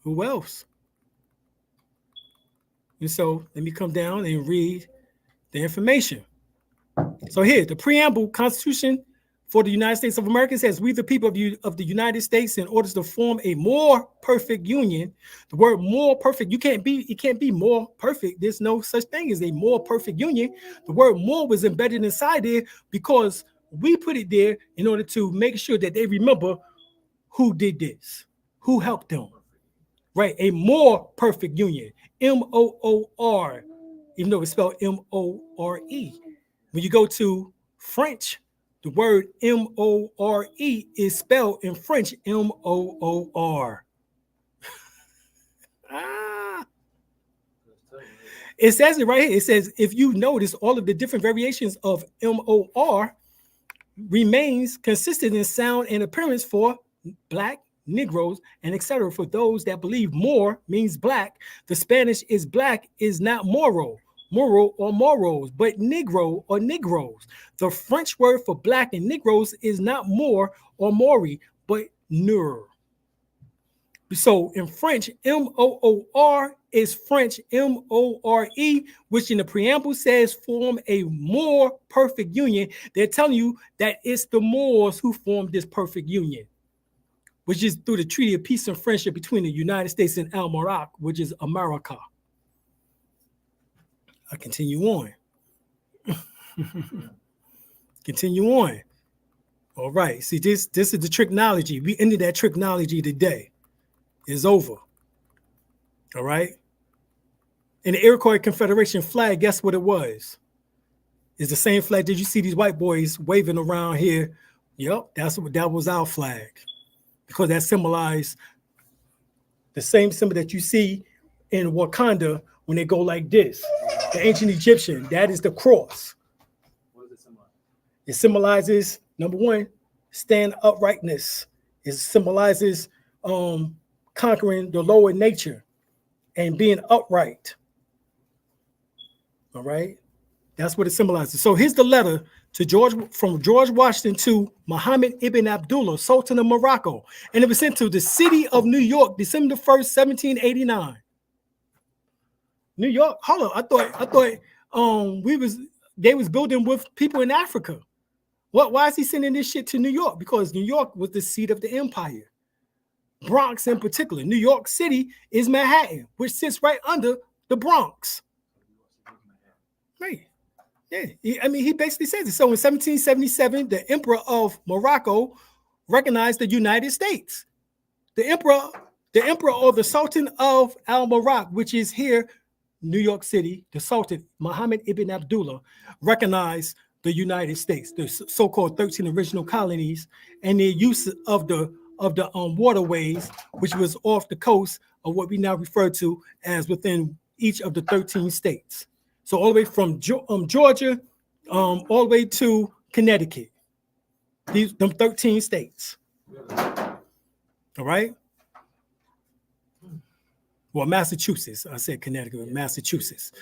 Who else? And so let me come down and read the information. So here, the preamble Constitution for the United States of America says, we the people of the United States, in order to form a more perfect union. The word more perfect, it can't be more perfect. There's no such thing as a more perfect union. The word more was embedded inside there because we put it there in order to make sure that they remember who did this, who helped them, right? A more perfect union, M-O-O-R, even though it's spelled M-O-R-E. When you go to French, the word M-O-R-E is spelled in French M-O-O-R. It says it right here. It says, if you notice, all of the different variations of M-O-R remains consistent in sound and appearance for Black, Negroes, and etc. For those that believe more means black, the Spanish is black is not moro or moros, but Negro or Negroes. The French word for black and Negroes is not more or mori, but nur. So in French, M-O-O-R is French M-O-R-E, which in the preamble says form a more perfect union. They're telling you that it's the Moors who formed this perfect union, which is through the Treaty of Peace and Friendship between the United States and Al-Morocc, which is America. I continue on. Continue on. All right. See, this is the tricknology. We ended that tricknology today. It's over. All right. And the Iroquois Confederation flag, guess what it was? It's the same flag that you see these white boys waving around here. Yep, that was our flag. Because that symbolized the same symbol that you see in Wakanda when they go like this. The ancient Egyptian, that is the cross. What does it symbolize? It symbolizes, number one, stand uprightness. It symbolizes conquering the lower nature and being upright. All right, that's what it symbolizes. So here's the letter to from George Washington to Muhammad ibn Abdullah, Sultan of Morocco, and it was sent to the city of New York, December 1st, 1789. New York, hold on, I thought they was building with people in Africa. Why is he sending this shit to New York? Because New York was the seat of the empire. Bronx in particular. New York City is Manhattan, which sits right under the Bronx. Right. Yeah. He basically says it. So in 1777, the Emperor of Morocco recognized the United States. The Emperor or the Sultan of Al-Morocc, which is here, New York City, the Sultan, Muhammad ibn Abdullah, recognized the United States, the so-called 13 original colonies, and their use of the waterways, which was off the coast of what we now refer to as within each of the 13 states. So all the way from Georgia, all the way to Connecticut, them 13 states. All right. Well, Massachusetts. I said Connecticut, Massachusetts.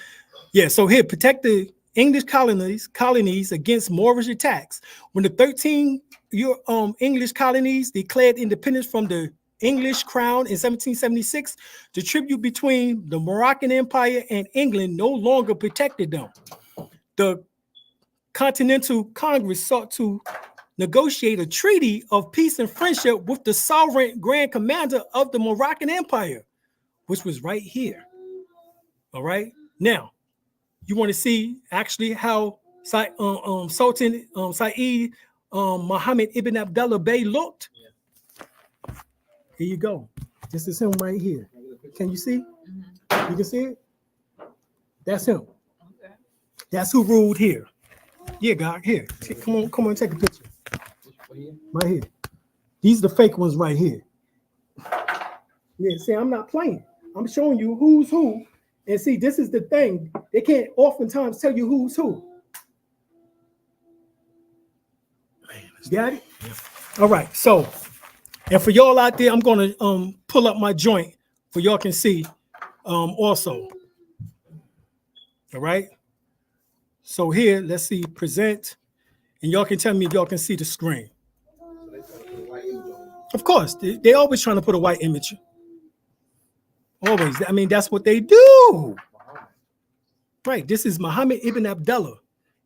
Yeah. So here, protect the English colonies against Moorish attacks. When the 13 English colonies declared independence from the English crown in 1776, the tribute between the Moroccan Empire and England no longer protected them. The Continental Congress sought to negotiate a treaty of peace and friendship with the sovereign grand commander of the Moroccan Empire, which was right here. All right. Now, you want to see actually how Sultan Saeed Muhammad ibn Abdullah Bey looked? Yeah. Here you go. This is him right here. Can you see? Mm-hmm. You can see it? That's him. Okay. That's who ruled here. Yeah, God, here. Come on, take a picture. Right here? Right here. These are the fake ones right here. Yeah, see, I'm not playing. I'm showing you who's who. And see, this is the thing. They can't oftentimes tell you who's who. Got it? All right. So, and for y'all out there, I'm gonna pull up my joint for y'all can see also. All right. So here, let's see, present, and y'all can tell me if y'all can see the screen. So they try to put a white image on it. Of course, they always trying to put a white image. Always. I mean, that's what they do. Muhammad. Right. This is Muhammad ibn Abdullah.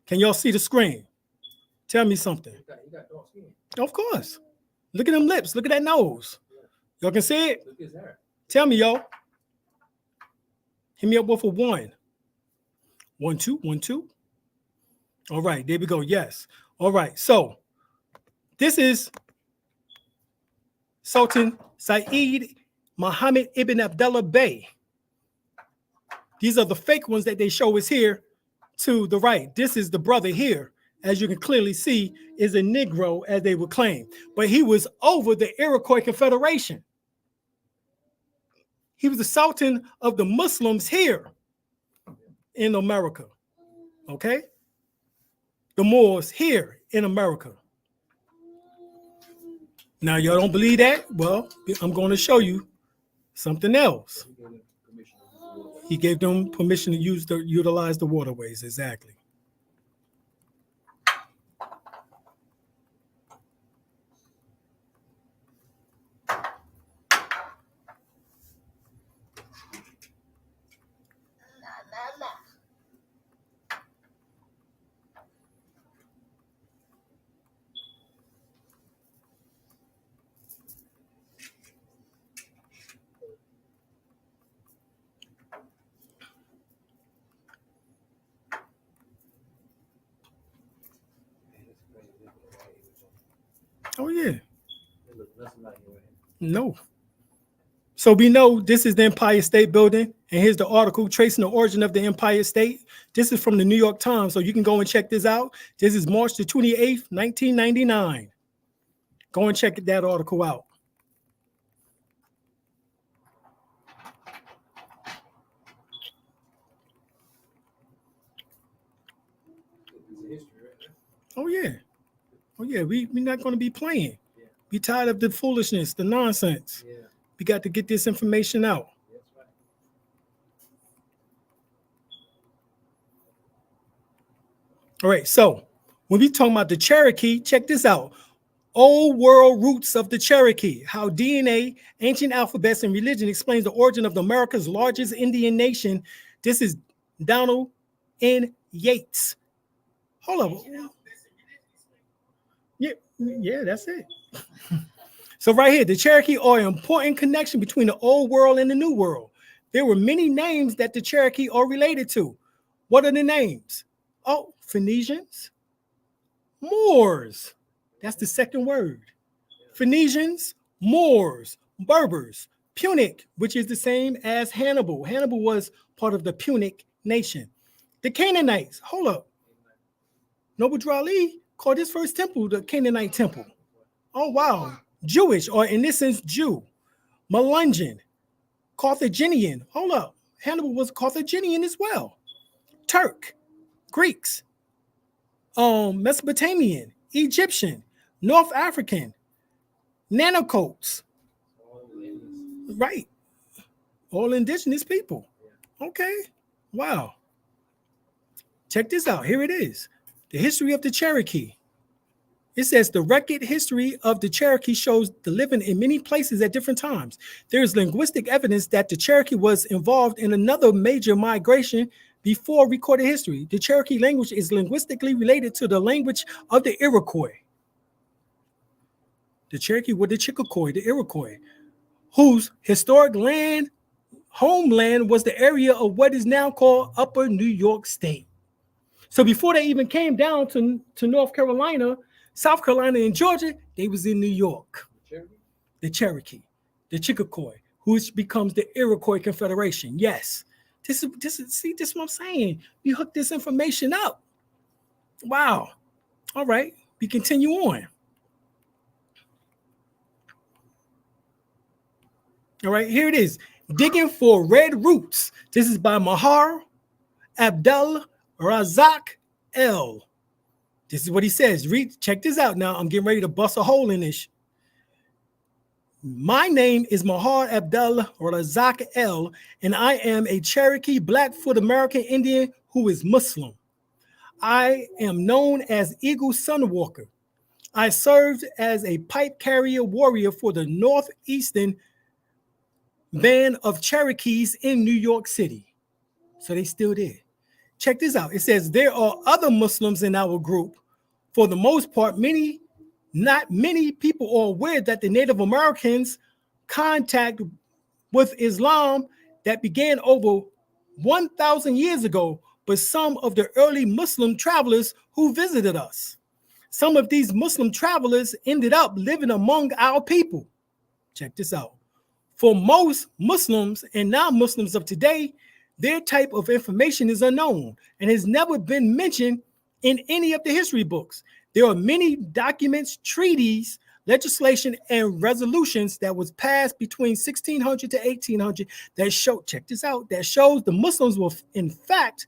Can y'all see the screen? Tell me something. He got dark skin. Of course. Look at them lips. Look at that nose. Y'all can see it? Look at his hair. Tell me, y'all. Hit me up with a 1. 1, 2, 1, 2. All right, there we go. Yes. All right. So this is Sultan Saeed Muhammad ibn Abdullah Bey. These are the fake ones that they show us here to the right. This is the brother here, as you can clearly see, is a Negro, as they would claim. But he was over the Iroquois Confederation. He was the Sultan of the Muslims here in America. Okay? The Moors here in America. Now, y'all don't believe that? Well, I'm going to show you something else. He gave him permission to use the waterway. He gave them permission to utilize the waterways, exactly. Oh, yeah. It looked nothing like it. No. So we know this is the Empire State Building, and here's the article tracing the origin of the Empire State. This is from the New York Times, so you can go and check this out. This is March the 28th, 1999. Go and check that article out. It's history right there. Oh, yeah. Oh, yeah. We're not going to be playing. Yeah. Be tired of the foolishness, the nonsense. Yeah. We got to get this information out. That's right. All right. So when we talk about the Cherokee, check this out. Old world roots of the Cherokee, how DNA, ancient alphabets, and religion explains the origin of America's largest Indian nation. This is Donald N. Yates. Hold up. Yeah, that's it. So right here, the Cherokee are an important connection between the old world and the new world. There were many names that the Cherokee are related to. What are the names? Oh, Phoenicians, Moors. That's the second word. Phoenicians, Moors, Berbers, Punic, which is the same as Hannibal. Hannibal was part of the Punic nation. The Canaanites, hold up. Noble Drew Ali called his first temple the Canaanite temple. Oh, wow. Jewish, or in this sense, Jew. Melungeon, Carthaginian. Hold up. Hannibal was Carthaginian as well. Turk, Greeks, Mesopotamian, Egyptian, North African, Nanocoats. Right. All indigenous people. Okay. Wow. Check this out. Here it is. The history of the Cherokee. It says the record history of the Cherokee shows the living in many places at different times. There is linguistic evidence that the Cherokee was involved in another major migration before recorded history. The Cherokee language is linguistically related to the language of the Iroquois. The Cherokee were the Chickasaw, the Iroquois, whose historic homeland was the area of what is now called Upper New York State. So before they even came down to North Carolina, South Carolina, and Georgia, they was in New York. The Cherokee, the Chickasaw, which becomes the Iroquois Confederation. Yes, this is what I'm saying. You hook this information up. Wow. All right. We continue on. All right. Here it is. Digging for Red Roots. This is by Mahar Abdul Razak El. This is what he says. Read, check this out now. I'm getting ready to bust a hole in this. My name is Mahar Abdul Razak El, and I am a Cherokee Blackfoot American Indian who is Muslim. I am known as Eagle Sunwalker. I served as a pipe carrier warrior for the Northeastern Band of Cherokees in New York City. So they still there. Check this out. It says there are other Muslims in our group. For the most part, not many people are aware that the Native Americans' contact with Islam that began over 1,000 years ago, but some of the early Muslim travelers who visited us. Some of these Muslim travelers ended up living among our people. Check this out. For most Muslims and non-Muslims of today, their type of information is unknown and has never been mentioned in any of the history books. There are many documents, treaties, legislation, and resolutions that was passed between 1600 to 1800 that show, check this out, that shows the Muslims were in fact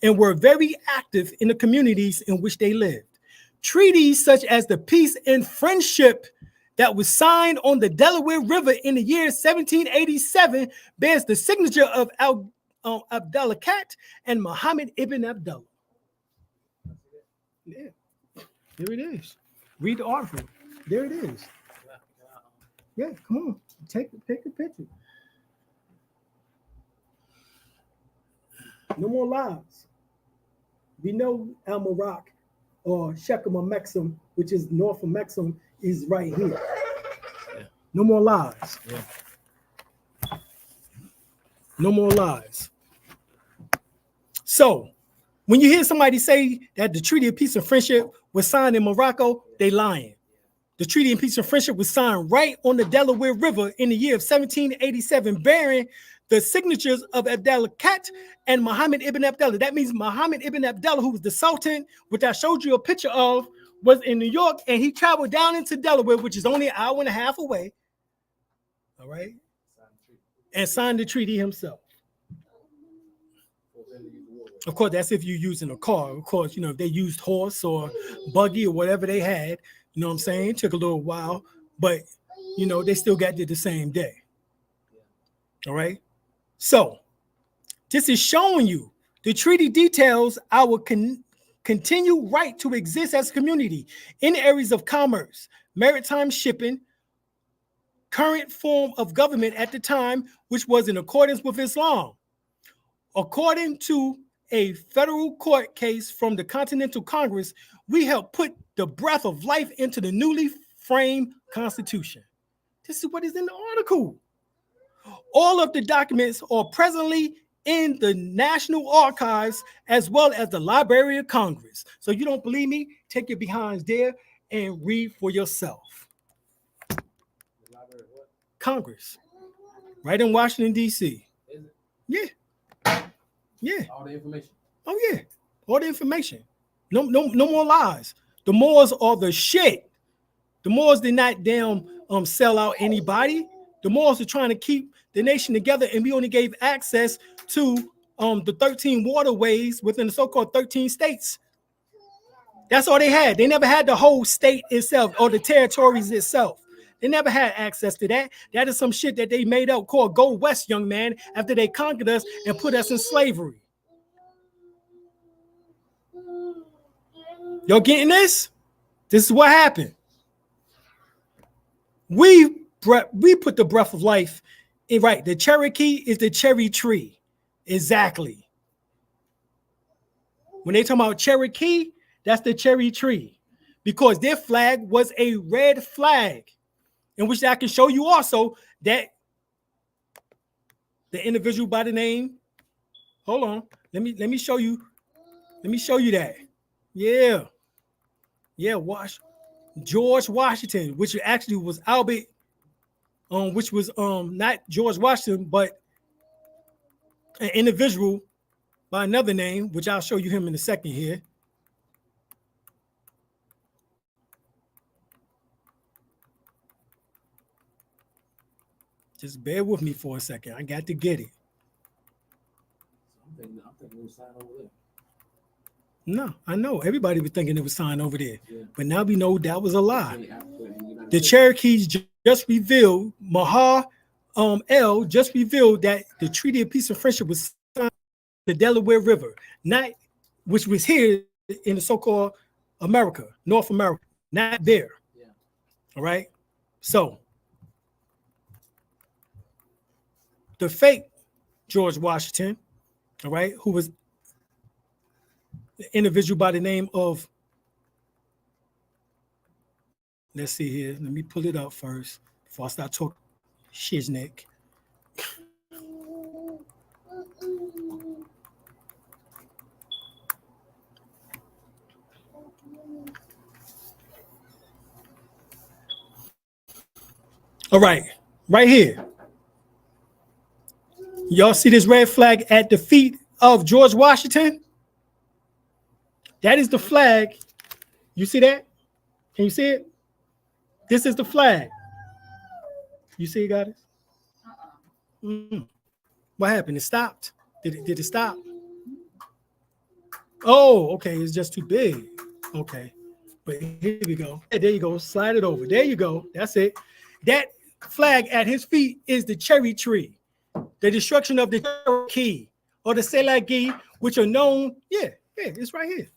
and were very active in the communities in which they lived. Treaties such as the Peace and Friendship that was signed on the Delaware River in the year 1787 bears the signature of Abdullah Khat and Muhammad ibn Abdullah. Yeah, there it is. Read the article. There it is. Yeah, come on. Take a picture. No more lies. We know Al-Marak or Shechem or Mexum, which is north of Mexum, is right here. Yeah. No more lies. Yeah. No more lies. So, when you hear somebody say that the Treaty of Peace and Friendship was signed in Morocco, they lying. The Treaty of Peace and Friendship was signed right on the Delaware River in the year of 1787, bearing the signatures of Abdullah Khat and Muhammad ibn Abdullah. That means Muhammad ibn Abdullah, who was the Sultan, which I showed you a picture of, was in New York, and he traveled down into Delaware, which is only an hour and a half away. All right? And signed the treaty himself. Of course, that's if you're using a car. Of course, if they used horse or buggy or whatever they had, you know what I'm saying? It took a little while, but, they still got there the same day. All right? So, this is showing you the treaty details our continue right to exist as a community in areas of commerce, maritime shipping, current form of government at the time, which was in accordance with Islam. According to a federal court case from the Continental Congress, we helped put the breath of life into the newly framed Constitution. This is what is in the article. All of the documents are presently in the National Archives as well as the Library of Congress. So you don't believe me? Take your behinds there and read for yourself. The Library of what? Congress. Right in Washington, D.C. Is it? Yeah. Yeah. All the information. Oh, yeah. All the information. No more lies. The Moors are the shit. The Moors did not damn sell out anybody. The Moors are trying to keep the nation together, and we only gave access to the 13 waterways within the so-called 13 states. That's all they had. They never had the whole state itself or the territories itself. They never had access to that. That is some shit that they made up called Go West, young man, after they conquered us and put us in slavery. Y'all getting this? This is what happened. We put the breath of life in, right. The Cherokee is the cherry tree. Exactly. When they talk about Cherokee, that's the cherry tree, because their flag was a red flag, in which I can show you also that the individual by the name. Hold on. Let me show you. Let me show you that. Yeah. George Washington, which actually was Albert, which was not George Washington, but an individual by another name, which I'll show you him in a second here. Just bear with me for a second. I got to get it. I'm thinking it was signed over there. No, I know. Everybody was thinking it was signed over there. Yeah. But now we know that was a lie. Say Africa and United The States. Cherokees just revealed, Mahar El just revealed that the Treaty of Peace and Friendship was signed the Delaware River, not which was here in the so-called America, North America, not there. Yeah. All right. So the fake George Washington, all right, who was the individual by the name of, let's see here, let me pull it up first before I start talking shiznick. All right, right here. Y'all see this red flag at the feet of George Washington? That is the flag. You see that? Can you see it? This is the flag. You see it, Goddess? What happened? It stopped. Did it stop? Oh, okay. It's just too big. Okay. But here we go. There you go. Slide it over. There you go. That's it. That flag at his feet is the cherry tree. The destruction of the Cherokee or the Selagi, which are known. Yeah, it's right here.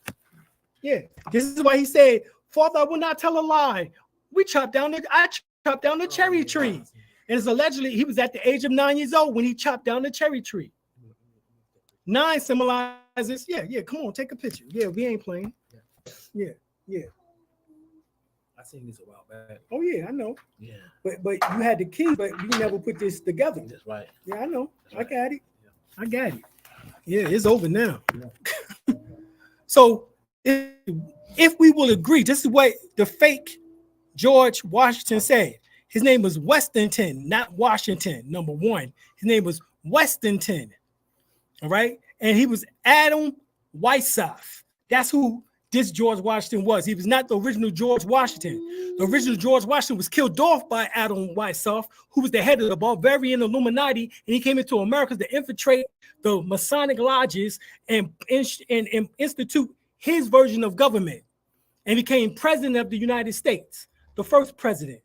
Yeah. This is why he said, Father, I will not tell a lie. I chopped down the cherry tree. And it's allegedly he was at the age of 9 years old when he chopped down the cherry tree. 9 symbolizes, yeah, come on, take a picture. Yeah, we ain't playing. Yeah. I seen this a while back. Oh, yeah, I know. Yeah. But you had the key, but you never put this together. That's right. Yeah, I know. That's right. I got it. Yeah. I got it. Yeah, it's over now. Yeah. So if we will agree, this is what the fake George Washington said. His name was Westonton, not Washington, number one. His name was Westonton, all right? And he was Adam Weissoff. That's who this George Washington was. He was not the original George Washington. The original George Washington was killed off by Adam Weissoff, who was the head of the Bavarian Illuminati, and he came into America to infiltrate the Masonic lodges and institute his version of government, and became president of the United States, the first president.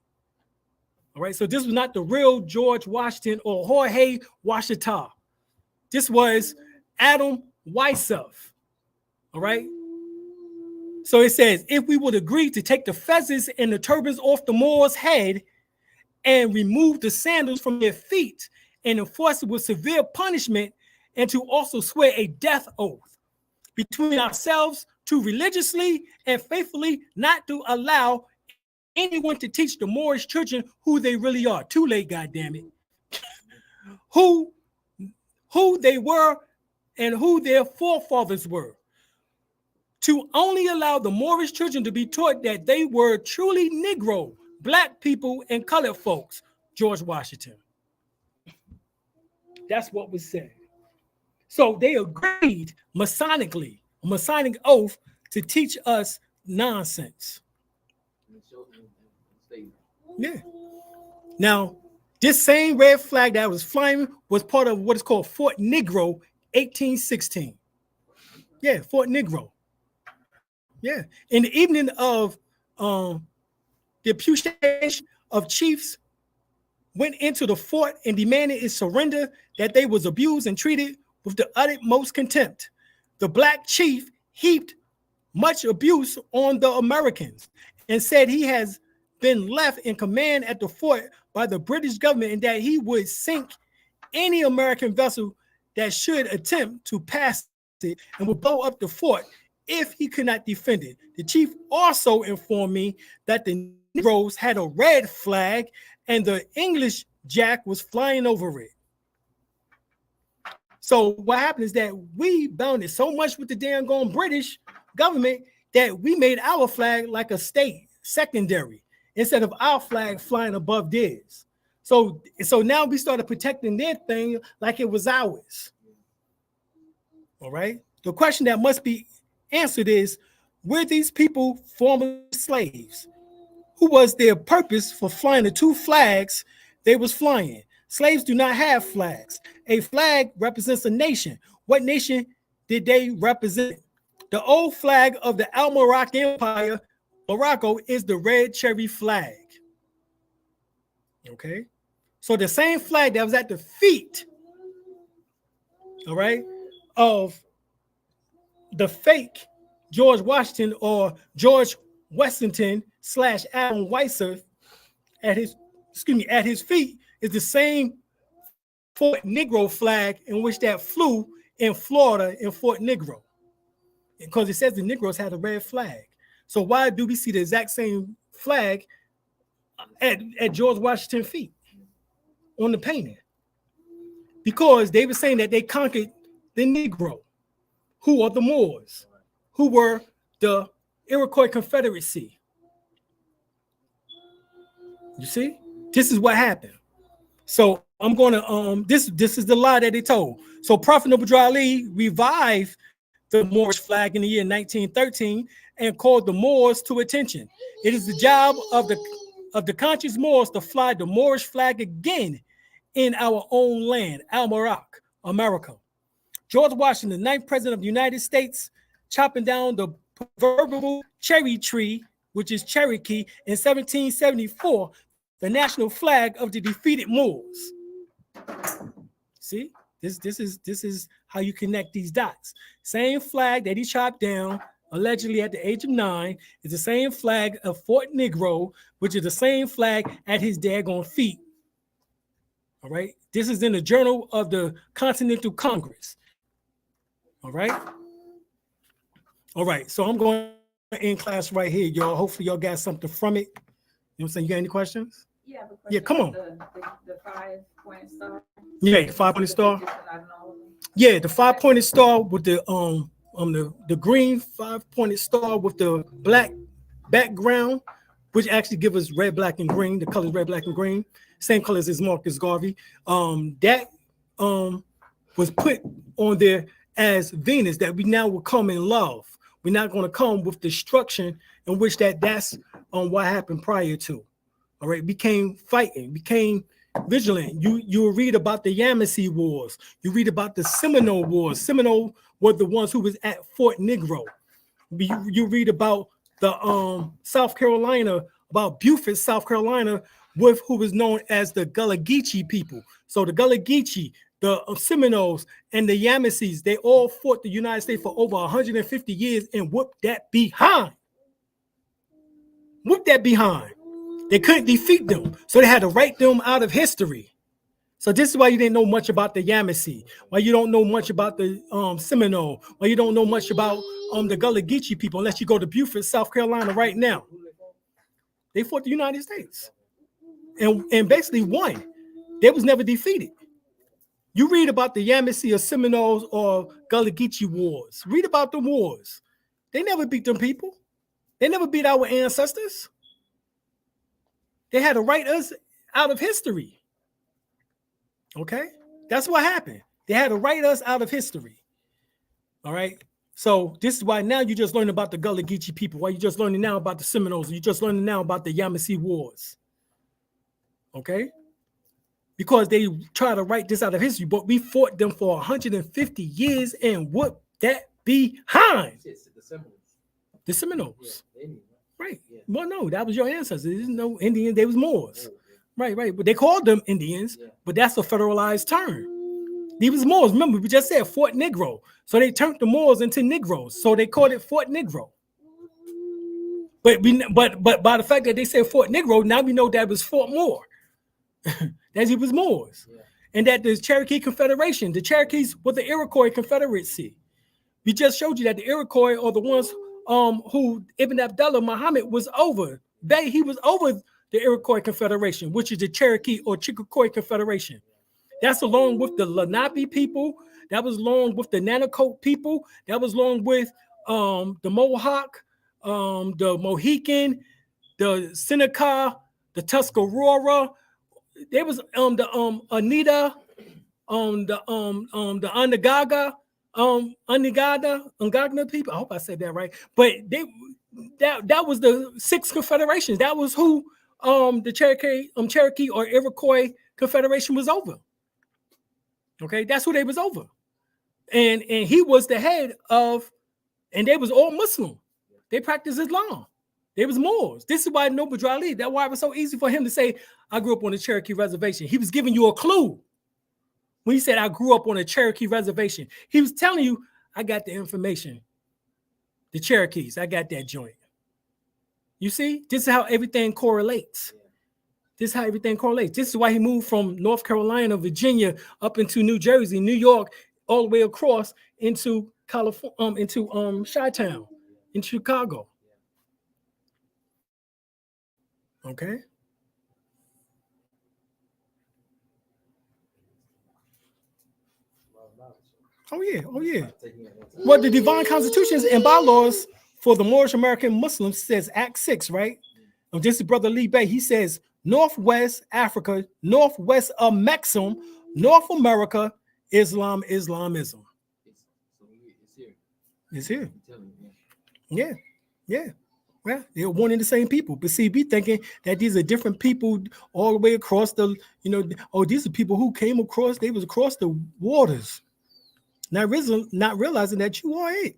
All right, so this was not the real George Washington or Jorge Washington. This was Adam Weissoff. All right. So it says, if we would agree to take the feathers and the turbans off the Moors' head and remove the sandals from their feet and enforce it with severe punishment, and to also swear a death oath between ourselves to religiously and faithfully not to allow anyone to teach the Moorish children who they really are. Too late, goddammit. who they were and who their forefathers were. To only allow the Moorish children to be taught that they were truly Negro, black people, and colored folks. George Washington. That's what was said. So they agreed Masonically, a Masonic oath, to teach us nonsense. Yeah. Now, this same red flag that was flying was part of what is called Fort Negro, 1816. Yeah, Fort Negro. Yeah. In the evening of the accusation of chiefs went into the fort and demanded its surrender, that they was abused and treated with the utmost contempt. The black chief heaped much abuse on the Americans and said he has been left in command at the fort by the British government and that he would sink any American vessel that should attempt to pass it and would blow up the fort if he could not defend it. The chief also informed me that the Negroes had a red flag and the English Jack was flying over it. So what happened is that we bounded so much with the damn gone British government that we made our flag like a state secondary instead of our flag flying above theirs. So now we started protecting their thing like it was ours. All right. The question that must be answered is, were these people formerly slaves? Who was their purpose for flying the two flags they was flying? Slaves do not have flags. A flag represents a nation. What nation did they represent? The old flag of the Moroccan Empire, Morocco, is the red cherry flag. Okay? So the same flag that was at the feet, all right, of the fake George Washington or George Washington / Adam Weisser at his feet is the same Fort Negro flag in which that flew in Florida in Fort Negro, because it says the Negroes had a red flag. So why do we see the exact same flag at George Washington's feet on the painting? Because they were saying that they conquered the Negro, who are the Moors, who were the Iroquois Confederacy. You see, this is what happened. So I'm going to this is the lie that they told. So Prophet Noble Ali revived the Moorish flag in the year 1913 and called the Moors to attention. It is the job of the conscious Moors to fly the Moorish flag again in our own land, Morocco, America. George Washington, the 9th president of the United States, chopping down the proverbial cherry tree, which is Cherokee, in 1774, the national flag of the defeated Moors. See, this is how you connect these dots. Same flag that he chopped down allegedly at the age of 9 is the same flag of Fort Negro, which is the same flag at his daggone feet. All right, this is in the Journal of the Continental Congress. All right. All right. So I'm going to end class right here, y'all. Hopefully y'all got something from it. You know what I'm saying? You got any questions? Yeah, yeah, come on. The 5-point star. Yeah, the 5-pointed star. Yeah, the 5-pointed star with the green 5-pointed star with the black background, which actually give us red, black, and green. The colors red, black, and green, same colors as Marcus Garvey. That was put on there as Venus, that we now will come in love. We're not going to come with destruction, in which that's what happened prior to. All right, became fighting, became vigilant. You read about the Yamasee Wars. You read about the Seminole Wars. Seminole were the ones who was at Fort Negro. You read about the South Carolina, about Beaufort, South Carolina, with who was known as the Gullah Geechee people. So the Gullah Geechee, the Seminoles, and the Yamasees, they all fought the United States for over 150 years and whooped that behind. Whooped that behind. They couldn't defeat them, so they had to write them out of history. So this is why you didn't know much about the Yamasee, why you don't know much about the Seminole, why you don't know much about the Gullah Geechee people, unless you go to Beaufort, South Carolina right now. They fought the United States and basically won. They was never defeated. You read about the Yamasee or Seminoles or Gullah Geechee wars. Read about the wars. They never beat them people. They never beat our ancestors. They had to write us out of history. Okay? That's what happened. They had to write us out of history. All right? So this is why now you just learning about the Gullah Geechee people. Why you just learning now about the Seminoles. You just learning now about the Yamasee wars. Okay? Because they try to write this out of history, but we fought them for 150 years and whooped that behind. The Seminoles. Yeah, right. Yeah. Well, no, that was your ancestors. There's no Indians, they was Moors. Yeah. Right. But they called them Indians, but that's a federalized term. These was Moors. Remember, we just said Fort Negro. So they turned the Moors into Negroes. So they called it Fort Negro. But by the fact that they said Fort Negro, now we know that was Fort Moore. That he was Moors. Yeah. And that the Cherokee Confederation, the Cherokees were the Iroquois Confederacy. We just showed you that the Iroquois are the ones who Ibn Abdullah Muhammad was over. He was over the Iroquois Confederation, which is the Cherokee or Chickasaw Confederation. That's along with the Lenape people. That was along with the Nanacoke people. That was along with the Mohawk, the Mohican, the Seneca, the Tuscarora. There was the Anita, the Onondaga, Ungagna people. I hope I said that right. But that was the 6 confederations. That was who the Cherokee or Iroquois Confederation was over. Okay, that's who they was over. And he was the head of, and they was all Muslim. They practiced Islam. They was Moors. This is why Noble Drew Ali, that's why it was so easy for him to say, I grew up on the Cherokee reservation. He was giving you a clue. When he said, I grew up on a Cherokee reservation, he was telling you, I got the information. The Cherokees, I got that joint. You see, this is how everything correlates. This is how everything correlates. This is why he moved from North Carolina, Virginia, up into New Jersey, New York, all the way across into California, into Chi-Town, in Chicago. Okay. Oh yeah, oh yeah. Well, the divine constitutions and bylaws for the Moorish American Muslims says Act 6, right? This is Brother Lee-Bey. He says Northwest Africa, Northwest of Maxim, North America, Islam, Islamism. It's here. Yeah, yeah. Well, they're one and the same people. But see, be thinking that these are different people all the way across the, oh, these are people who came across, they was across the waters. Not realizing that you are it.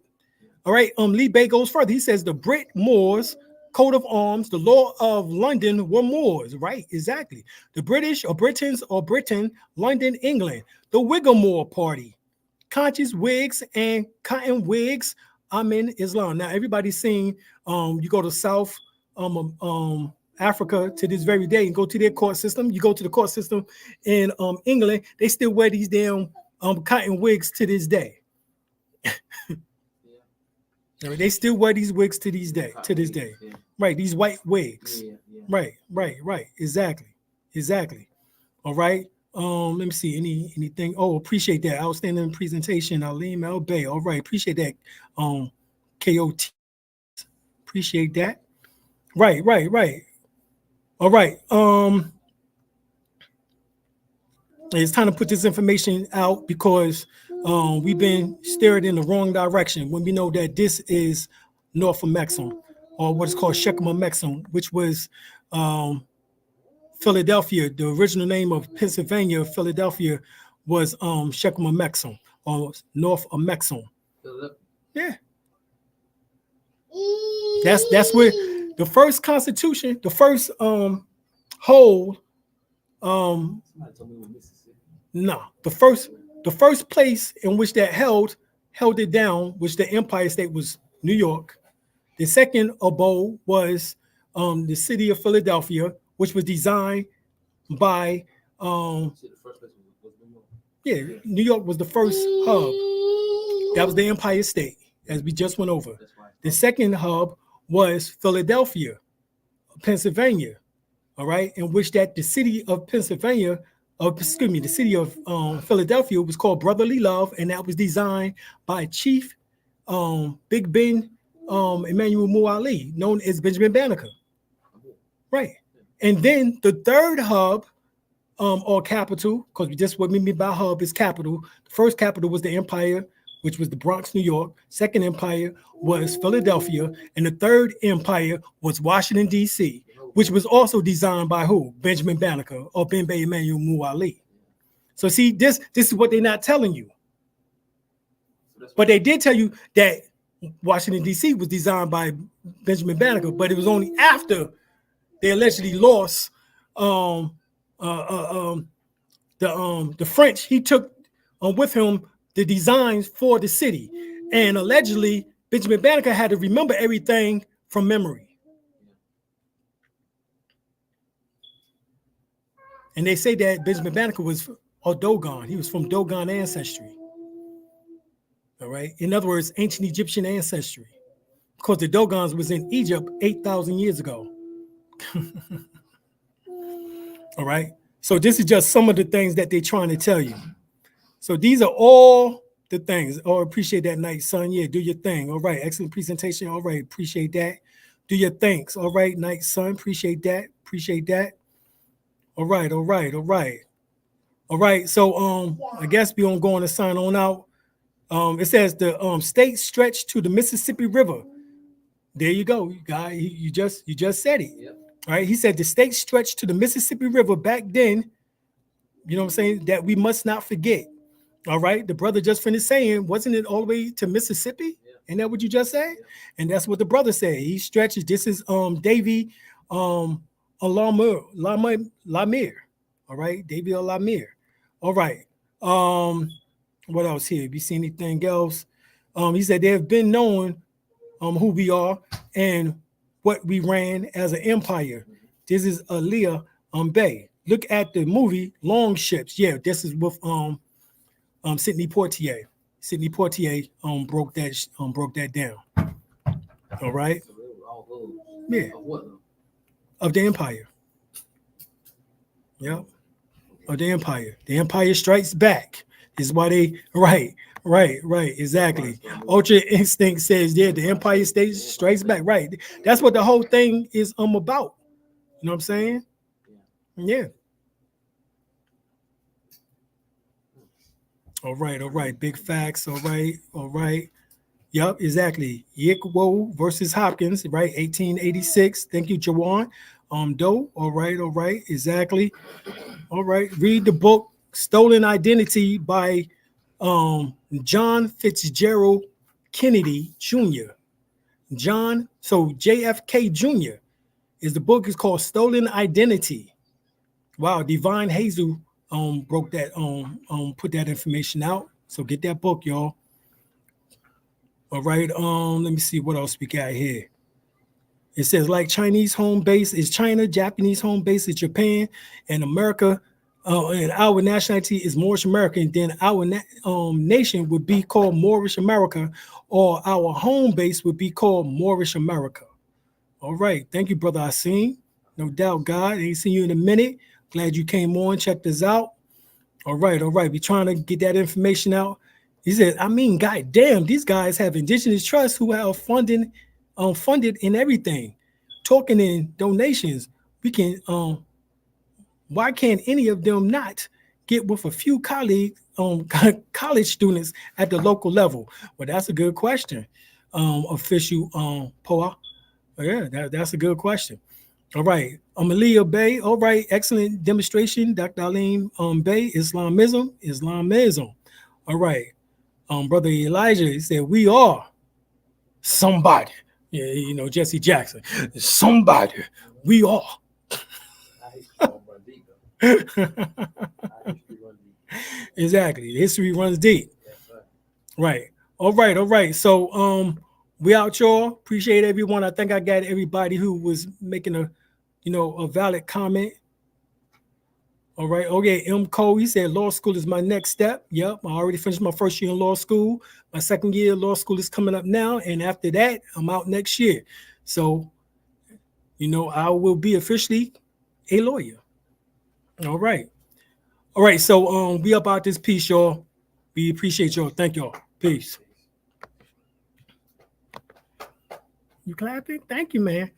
All right. Lee-Bey goes further. He says the Brit Moors coat of arms, the law of London were Moors, right? Exactly. The British or Britons or Britain, London, England, the Whiggamore Party, conscious Whigs and cotton Whigs. I'm in Islam. Now everybody's seeing you go to South Africa to this very day and go to their court system. You go to the court system in England, they still wear these damn cotton wigs to this day. They still wear these wigs to this day. Yeah. Right, these white wigs. Yeah. Right. Exactly. All right. Let me see anything. Oh, appreciate that outstanding presentation, Alim El-Bey. All right, appreciate that. KOT. Appreciate that. Right. All right. It's time to put this information out because we've been steered in the wrong direction when we know that this is north of Maxim, or what is called Shechem Maxim, which was Philadelphia. The original name of Pennsylvania, Philadelphia, was Shechem Maxim, or north of Maxim. Yeah. That's where the first constitution, the first whole no, the first place in which that held it down, which the Empire State was New York. The second abode was the city of Philadelphia, which was designed by New York was the first hub. That was the Empire State, as we just went over. The second hub was Philadelphia, Pennsylvania. All right, in which that the city of Pennsylvania, the city of Philadelphia was called Brotherly Love, and that was designed by Chief Big Ben Emmanuel Muali, known as Benjamin Banneker. Right, and then the third hub or capital, because just what we mean by hub is capital. The first capital was the Empire, which was the Bronx, New York. Second empire was Philadelphia, and the third empire was Washington, D.C., which was also designed by who? Benjamin Banneker or Ben Bay Emmanuel Muali. So see, this is what they're not telling you. But they did tell you that Washington, D.C. was designed by Benjamin Banneker, but it was only after they allegedly lost the French. He took with him the designs for the city. And allegedly, Benjamin Banneker had to remember everything from memory. And they say that Benjamin Banneker was Dogon. He was from Dogon ancestry. All right. In other words, ancient Egyptian ancestry. Because the Dogons was in Egypt 8,000 years ago. All right. So this is just some of the things that they're trying to tell you. So these are all the things. Oh, appreciate that, night, son. Yeah, do your thing. All right. Excellent presentation. All right. Appreciate that. Do your thanks. All right, night, son. Appreciate that. All right. So I guess we're gonna go on and sign on out. It says the state stretched to the Mississippi River. There you go, guy. You just said it. Yep. All right. He said the state stretched to the Mississippi River back then. You know what I'm saying? That we must not forget. All right. The brother just finished saying, wasn't it all the way to Mississippi? Yeah. Isn't that what you just said? Yeah. And that's what the brother said. He stretches. This is Davy Lamir. All right. Davy Lamir. All right. What else here? Have you seen anything else? He said they have been known who we are and what we ran as an empire. This is Alim El-Bey. Look at the movie Long Ships. Yeah, this is with Sidney Poitier. Sidney Poitier broke that down. All right. So they were all those. Yeah. Of what? Of the empire. Yep. Of the empire. The empire strikes back. This is why they right, exactly. Ultra Instinct says, yeah, the empire state strikes back. Right. That's what the whole thing is about. You know what I'm saying? Yeah. All right. Big facts. All right. Yep, exactly. Yikwo versus Hopkins, right? 1886. Thank you, Jawan. Doe. All right. Exactly. All right. Read the book Stolen Identity by John Fitzgerald Kennedy Jr. JFK Jr. is the book is called Stolen Identity. Wow, Divine Hazel broke that put that information out. So get that book, y'all. All right. Let me see what else we got here. It says like Chinese home base is China, Japanese home base is Japan, and America. And our nationality is Moorish American, then our nation would be called Moorish America, or our home base would be called Moorish America. All right. Thank you, brother Asim. No doubt, God. Ain't seen you in a minute. Glad you came on. Check this out. All right. We're trying to get that information out. He said, I mean, God damn, these guys have indigenous trusts who have funded in everything, talking in donations. We can why can't any of them not get with a few college students at the local level? Well, that's a good question, official Poa. Yeah, that's a good question. All right, Alim Bey. All right, excellent demonstration, Dr. Alim Bey. Islamism. All right, brother Elijah. He said we are somebody. Yeah, you know Jesse Jackson. Somebody. We are. Exactly. History runs deep. Right. All right. So we out, y'all. Appreciate everyone. I think I got everybody who was making a valid comment. All right. Okay. M. Cole, he said law school is my next step. Yep. I already finished my first year in law school. My second year law school is coming up now. And after that, I'm out next year. So, I will be officially a lawyer. All right. So we about this piece, y'all. We appreciate y'all. Thank y'all. Peace. You clapping? Thank you, man.